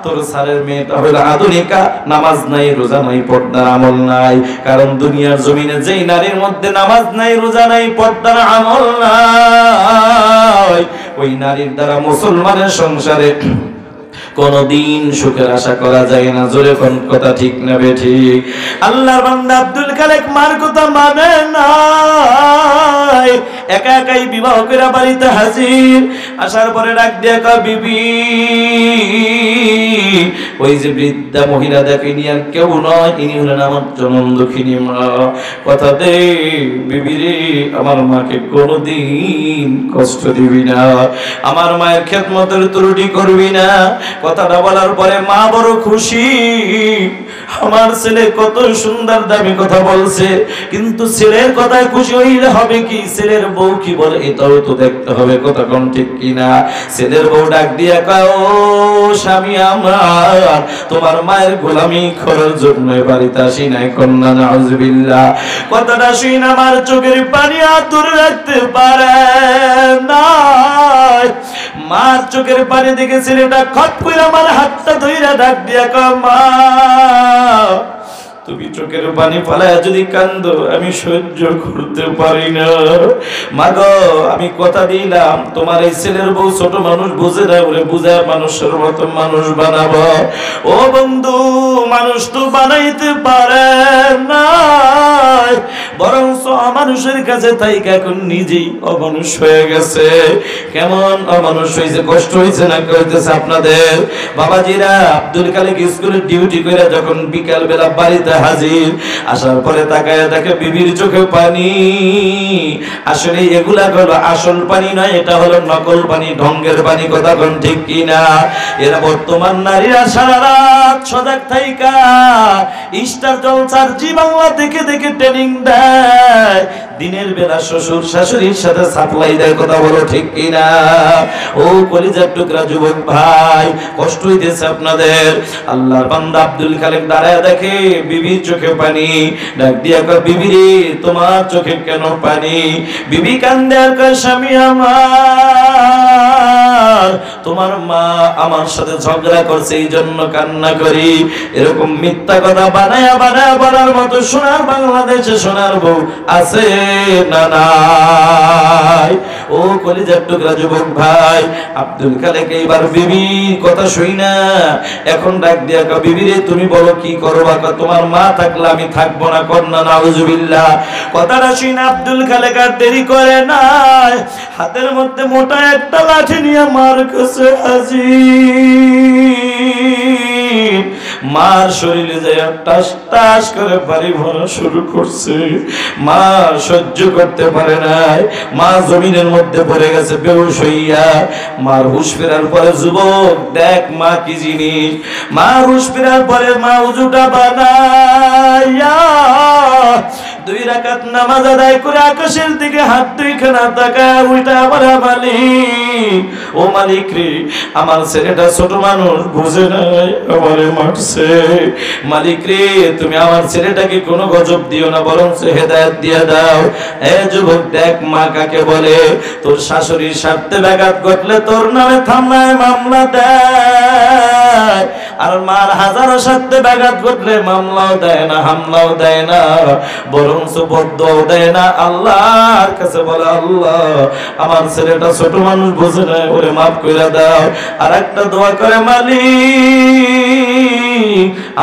তোর স্যারের মেয়েটা হলো আধুনিকা, নামাজ নাই রোজা নাই পর্দার আমল নাই, কারণ দুনিয়ার জমিনে যেই নারীর মধ্যে নামাজ নাই রোজা নাই পর্দার আমল নাই, ওই নারীর দ্বারা মুসলমানের সংসারে কোনদিন সুখের আশা করা যায় না। জোরে কোন কথা ঠিক না বেঠিক? আল্লাহর বান্দা আব্দুল খালেক মার কথা মানে না, একা একাই বিবাহ করে বাড়িতে হাজির। আসার পরে ডাক দিয়া কয় বিবি, ওই যে বৃদ্ধা মহিলা দেখে নি আর কেউ নয়, ইনি হলেন আমার জনম দুঃখিনী মা। কথা দে বিবি রে আমার মাকে কোনদিন কষ্ট দিবি না, আমার মায়ের খেদমতের ত্রুটি করবি না। কথাটা বলার পরে মা বড় খুশি, আমার ছেলে কত সুন্দর দামি কথা বলছে, কিন্তু ছেলের কথায় খুশি হইলে হবে কি, ছেলের বউ কি বলে এটাও তো দেখতে হবে, কথা কোন ঠিক কিনা। ছেলের বউ ডাক দিয়া কয়, ও স্বামী আমার, তোমার মায়ের গোলামি করার জন্য বাড়িতে আসি নাই, কন্যা নাউজুবিল্লাহ। কথাটা শুনে আমার চোখের পানি আর ধরে রাখতে পারে না। মার চোখের পানি দেখে ছেলেটা খট করে আমার হাতটা ধইরা ডাক দিয়া কয়, মা তুমি চোখের পানি ফেলায় যদি কান্দো আমি সহ্য করতে পারি না। মা গো, আমি কথা দিলাম তোমার এই ছেলের বউ ছোট মানুষ বুঝে না, বলে বুঝায় মানুষের মতো মানুষ বানাবো। ও বন্ধু, মানুষ তো বানাইতে পারে না, বরং অমানুষের কাছে তাই এখন নিজেই অমানুষ হয়ে গেছে। কেমন অমানুষ হয়েছে, কষ্ট হয়েছে না কইতেছে আপনাদের বাবাজিরা? আব্দুল খালেক স্কুলে ডিউটি করে যখন বিকাল বেলা বাড়িতে হাজির, আসার পরে তাকায় দেখে বিবির চোখে পানি। আসলে এগুলা হলো আসল পানি নয়, এটা হলো নকল পানি, ঢঙ্গের পানি, কথা কোন ঠিক কিনা? এরা বর্তমান নারীরা সারা রাত সজাগ থাইকা স্টার জলসার জি বাংলা দেখে দেখে ট্রেনিং দেয়, দিনের বেলা শ্বশুর শাশুড়ির সাথে সাপ্লাই দেয়, কথা বলো ঠিক কিনা? ও কলিজার টুকরা যুবক ভাই, কষ্ট হইতেছে আপনাদের। আল্লাহর বান্দা আব্দুল খালেক দাঁড়ায় দেখে বিবির চোখে পানি, ডাক দিয়া কয়, বিবি রে তোমার চোখে কেন পানি? বিবি কান্দে আর কয়, স্বামী আমার, তোমার মা আমার সাথে ঝগড়া করছে এই জন্য কান্না করি। এরকম মিথ্যা কথা বানায়া বানায়া বলার মতো সোনার বাংলাদেশে সোনার বউ আছে না নাই? ও কলিজার টুকরা যুবক ভাই, আব্দুল খালেক এইবার বিবির কথা শুই না এখন ডাক দিয়া কয়, বিবি রে তুমি বলো কি করবা? তোমার মা থাকলে আমি থাকবো না, কন্যা নাউজুবিল্লাহ। কথাটা শুই না আব্দুল খালেক আর দেরি করে নাই, হাতের মধ্যে মোটা একটা লাঠি নিয়ে মার কাছে হাজির। মার শরীরে যায় টাস টাস করে বাড়ি ভরা শুরু করছে। মা সহ্য করতে পারে নাই, মা জমিনের মধ্যে পড়ে গেছে বেহুশ হইয়া। মার হুশ ফেরার পরে, যুবক দেখ মা কি জিনিস। মা হুশ ফেরার পরে মা উজুটা বানাইয়া 2 রাকাত নামাজ আদায় করে আকাশের দিকে হাত দুইখানা তাকায় উল্টা আবার, মালিক ও মালিক রে, আমার ছেলেটা ছোট মানুষ বুঝে নাই আমারে মারছে। মালিক রে, তুমি আমার ছেলেটাকে কোনো গজব দিও না, বরং হেদায়েত দিয়ে দাও। এ যুবক দেখ মা কাকে বলে। তোর শাশুড়ির স্বার্থে ব্যাঘাত ঘটলে তোর নামে থানায় মামলা দেয়, আর মার হাজারো স্বার্থে ব্যাঘাত ঘটলে মামলাও দেয় না, হামলাও দেয় না, বরং বদদুয়াও দেয় না। আল্লাহর কাছে বলে, আল্লাহ আমার ছেলেটা ছোট মানুষ বুঝে না, ওরে মাফ করে দাও। আর একটা দোয়া করে, মালিক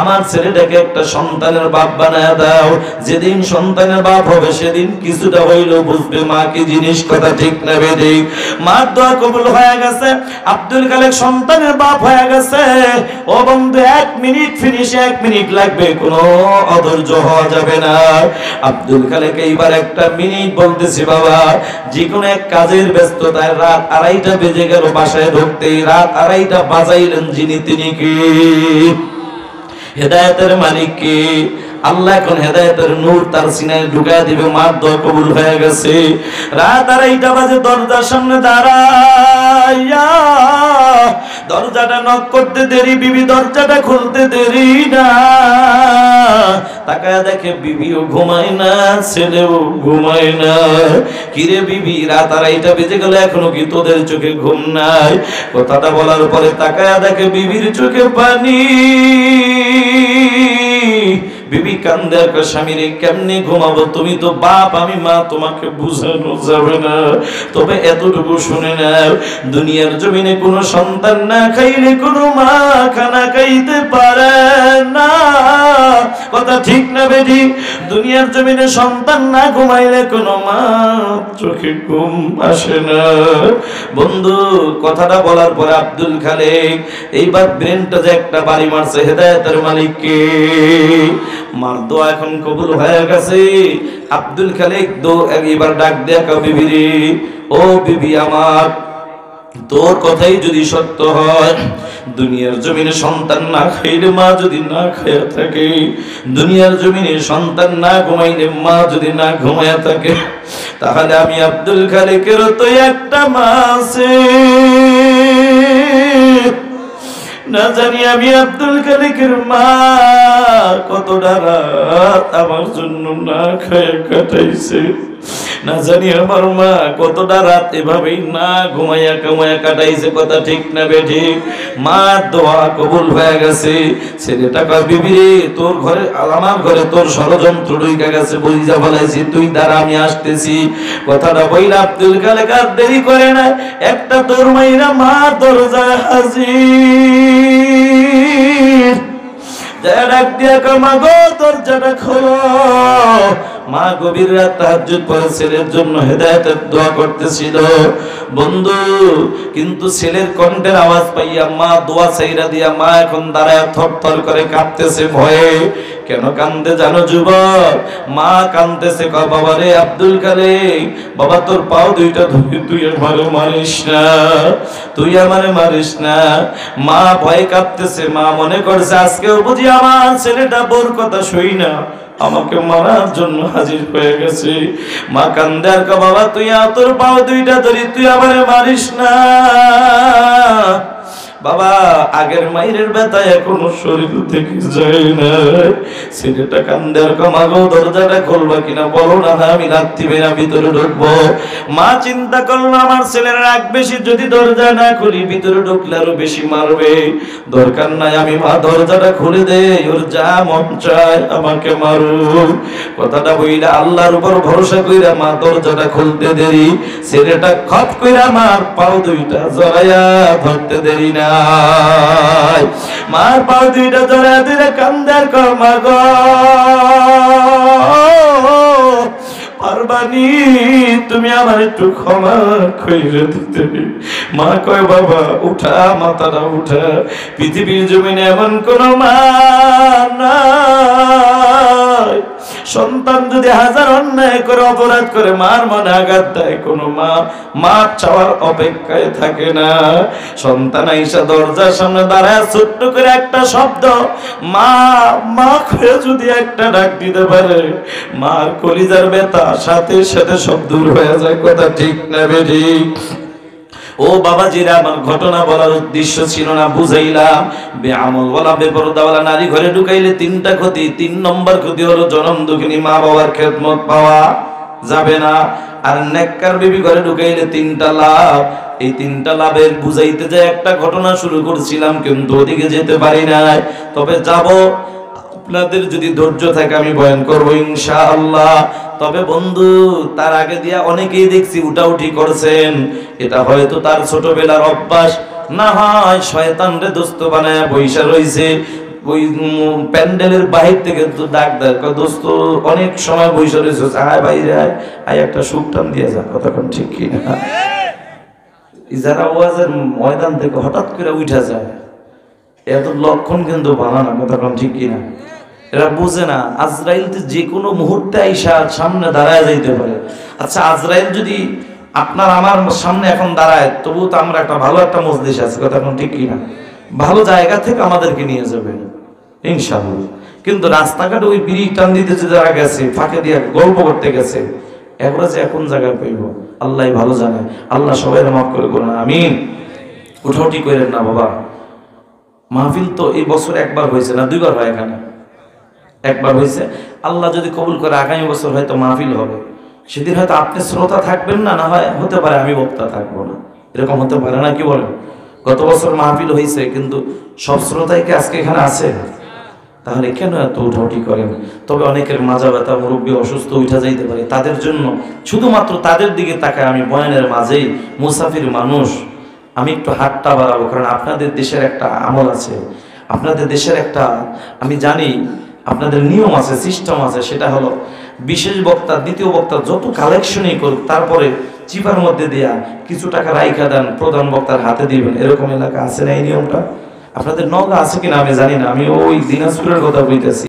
আমার ছেলেটাকে একটা সন্তানের বাপ বানায় দাও। যেদিন সন্তানের বাপ হবে সেদিন কিছুটা হইলেও বুঝবে মা কি জিনিস, কথা ঠিক না বেঠিক? মার দোয়া কবুল হয়ে গেছে, আব্দুল খালেক সন্তানের বাপ হয়ে গেছে। ও বন্ধু, 1 মিনিট ফিনিশে 1 মিনিট লাগবে, কোনো অধৈর্য হওয়া যাবে না। আব্দুল খালেক এইবার 1টা মিনিট বলতেছি বাবা, যে কোনো এক কাজের ব্যস্ততায় রাত 2:30টা বেজে গেল, বাসায় ঢুকতেই রাত 2:30টা বাজাইলেন যিনি, তিনি কি? হেদায়েতের মালিক কি? আল্লাহ এখন হেদায়েতের নূর তার সিনায় ঢুকায় দিবে। মার দোয়া কবুল হয়ে গেছে। রাত 2:30 বাজে দরজার সামনে দাঁড়াইয়া, দরজাটা নক করতে দেরি, বিবি দরজাটা খুলতে দেরি না, তাকায় দেখে বিবিও ঘুমায় না, ছেলেও ঘুমায় না। কিরে বিবি, রাত 2:30 বেজে গেল, এখনো কি তোদের চোখে ঘুম নাই? কথাটা বলার পরে তাকায় দেখে বিবির চোখে পানি। বিবি কান্দে, স্বামী রে কেমনে ঘুমাবো? তুমি তো বাপ, আমি মা, তোমাকে বুঝানো যাবে না। তবে এতটুকু শুনে নাও, দুনিয়ার জমিনে কোনো সন্তান না খাইলে কোনো মা খানা খাইতে পারে না, কথা ঠিক না বেঠি? দুনিয়ার জমিনে সন্তান না ঘুমাইলে কোনো মা চোখে ঘুম আসে না। বন্ধু, কথাটা বলার পরে আব্দুল খালেক এইবার ব্রেনটা যে একটা বাড়ি মারছে, হেদায়েতের মালিককে। মার দোয়া এখন কবুল হয়ে গেছে। আব্দুল খালেক এবার ডাক দেয়া বিবি রে, ও বিবি আমার, তোর কথাই যদি সত্য হয়, দুনিয়ার জমিনে সন্তান না খাইলে মা যদি না খাইয়া থাকে, দুনিয়ার জমিনে সন্তান না ঘুমাইলে মা যদি না ঘুমাইয়া থাকে, তাহলে আমি আব্দুল খালেকের তো একটা মা আছে। না জানি আমি আব্দুল খালেকের মা কতটা রাত আমার জন্য না খাইয়া কাটাইছে, না জানি আমার মা কতটা রাত এভাবেই না ঘুমাইয়া কামাইয়া কাটাইছে। কথা ঠিক না বেঠিক? মা দোয়া কবুল হয়ে গেছে। ছেলেটা কয়, বিবি রে, তোর ঘরে আমার ঘরে তোর ষড়যন্ত্র ঢুকে গেছে, বুঝা ফেলাইছি, তুই দাঁড়া আমি আসতেছি। কথাটা বইলা আব্দুল খালেক আর দেরি করে না, একটা তোর মাইরা মা দরজায় হাজির। ডাক দিয়া মা গো দরজাটা খোলো। মা গভীর রাত তাহাজ্জুদ পড়ে ছেলের জন্য হেদায়েতের দোয়া করতেছিল বন্ধু, কিন্তু ছেলের কণ্ঠের আওয়াজ পাইয়া মা দোয়া ছাইরা দিয়া মা এখন দাঁড়ায় থরথর করে কাঁপতেছে ভয়ে। কেন কান্দে জানো যুবক? মা কান্দতেছে, কয় বাবা রে আব্দুল খালেক, বাবা তোর পাও দুইটা ধরে তুই আমারে মারিস না, তুই আমারে মারিস না। মা ভয়ে কাঁপতেছে, মা মনে করছে আজকেও বুঝি আমার ছেলেটা বোর কথা শুই না আমাকে মারার জন্য হাজির হয়ে গেছে। মা কান্দে আর কয় বাবা তুই তোর পাও দুইটা ধরি তুই আমারে মারিস না। বাবা আগের মায়ের ব্যথা এখনো শরীর থেকে যায় না। ছেলেটা কান্দে আর কয় মা গো দরজাটা খুলবা কিনা বলো না, আমি রাত্রি বেলা ভিতরে ঢুকবো। মা চিন্তা করলো আমার ছেলের রাগ বেশি, যদি দরজা না খুলি ভিতরে ঢুকলে আরো বেশি মারবে, দরকার নাই আমি মা দরজাটা খুলে দে, ওর যা মন চায় আমাকে মারুক। কথাটা বইলা আল্লাহর উপর ভরসা কইরা মা দরজাটা খুলতে দেরি, ছেলেটা খপ কইরা আমার পাও দুইটা জড়াইয়া ধরতে দেরি না, মার পাও দুইটা জড়াইয়া দিলে কান্দার কর মা গো পারবানি তুমি আমার একটু ক্ষমা কইরে দিতে। মা কয় বাবা উঠা, মাথাটা উঠা, পৃথিবীর জমিনে এমন কোন মা নাই, সন্তান যদি হাজার অন্যায় করে অপরাধ করে মার মনে আঘাত দেয়, কোন মা মাপ চাওয়ার অপেক্ষায় থাকে না। সন্তান আইসা দরজার সামনে দাঁড়ায় ছোট্ট করে একটা শব্দ মা মা করে যদি একটা ডাক দিতে পারে, মার কলিজার ব্যথা সাথে সাথে সব দূর হয়ে যায়। কথা ঠিক না বেঠিক? ও বাবাজিরা, আমার ঘটনা বলার উদ্দেশ্য ছিল না, বুঝাইলাম বেআমল ওয়ালা বেপরদাওয়ালা নারী ঘরে ঢুকাইলে তিনটা ক্ষতি। 3 নম্বর ক্ষতি হলো জনম দুঃখিনী মা বাবার খেদমত পাওয়া যাবে না। আর নেককার বিবি ঘরে ঢুকাইলে 3টা লাভ। এই 3টা লাভের বুঝাইতে যে একটা ঘটনা শুরু করছিলাম, কিন্তু ওদিকে যেতে পারি নাই, তবে যাব। আপনাদের যদি ধৈর্য থাকে আমি বয়ান করবো ইনশাআল্লাহ। তবে বন্ধু তার আগে দিয়া অনেকেই দেখছি উঠাউঠি করছেন, এটা হয়তো তার ছোটবেলার অভ্যাস, না হয় শয়তানরে দোস্ত বানায় বইসা রইছে। ওই প্যান্ডেলের বাহির থেকে ডাক দেয়, দোস্ত অনেক সময় বইসা রয়েছে, আয় বাইরে আয় একটা সুখ টান দিয়ে যা। কতক্ষণ ঠিক কিনা? যারা ওয়াজের ময়দান থেকে হঠাৎ করে উঠা যায়, এত লক্ষণ কিন্তু ভালো না। কতক্ষণ ঠিক কিনা? এরা বুঝে না আজরাইল যে কোনো মুহূর্তে আইসা সামনে দাঁড়ায় যাইতে পারে। আচ্ছা আজরাইল যদি আপনার আমার সামনে এখন দাঁড়ায়, তবু তো আমরা একটা ভালো একটা মজলিস আছে। কথা এখন ঠিক কিনা? ভালো জায়গা থেকে আমাদেরকে নিয়ে যাবে ইনশাআল্লাহ। কিন্তু রাস্তাঘাটে ওই বিড়ি টান দিতে যে যারা গেছে, ফাঁকে দিয়ে গল্প করতে গেছে, এগুলো যে এখন জায়গায় পাইব আল্লাহ ভালো জানে। আল্লাহ সবাই মাফ করে করুন, আমিন। উঠাউটি করেন না বাবা। মাহফিল তো এই বছর একবার হয়েছে না 2বার হয়, এখানে একবার হয়েছে। আল্লাহ যদি কবুল করে আগামী বছর হয়তো মাহফিল হবে, সেদিন হয়তো আপনি শ্রোতা থাকবেন না, না হয় হতে পারে আমি বক্তা থাকবো না, এরকম হতে পারে না? কি বলেন? গত বছর মাহফিল হয়েছে, কিন্তু সব শ্রোতাই কি আজকে এখানে আছে? তাহলে কেন এত উঠাউঠি করেন? তবে অনেকের মাজা ব্যথা, মুরব্বী অসুস্থ উঠা যাইতে পারে, তাদের জন্য শুধুমাত্র তাদের দিকে তাকায় আমি বয়ানের মাঝেই মুসাফির মানুষ আমি একটু হাতটা বাড়াবো, কারণ আপনাদের দেশের একটা আমল আছে, আপনাদের দেশের একটা আমি জানি আপনাদের নিয়ম আছে, সিস্টেম আছে। সেটা হলো বিশেষ বক্তা দ্বিতীয় বক্তা যত কালেকশনই করুক, তারপরে চিপার মধ্যে দেয়া কিছু টাকা রাইখা দেন, প্রধান বক্তার হাতে দিবেন। এরকম এলাকা আছে না এই নিয়মটা? আপনাদের নওগাঁ আছে কিনা আমি জানি না, আমি ওই দিনাজপুরের কথা বলতেছি।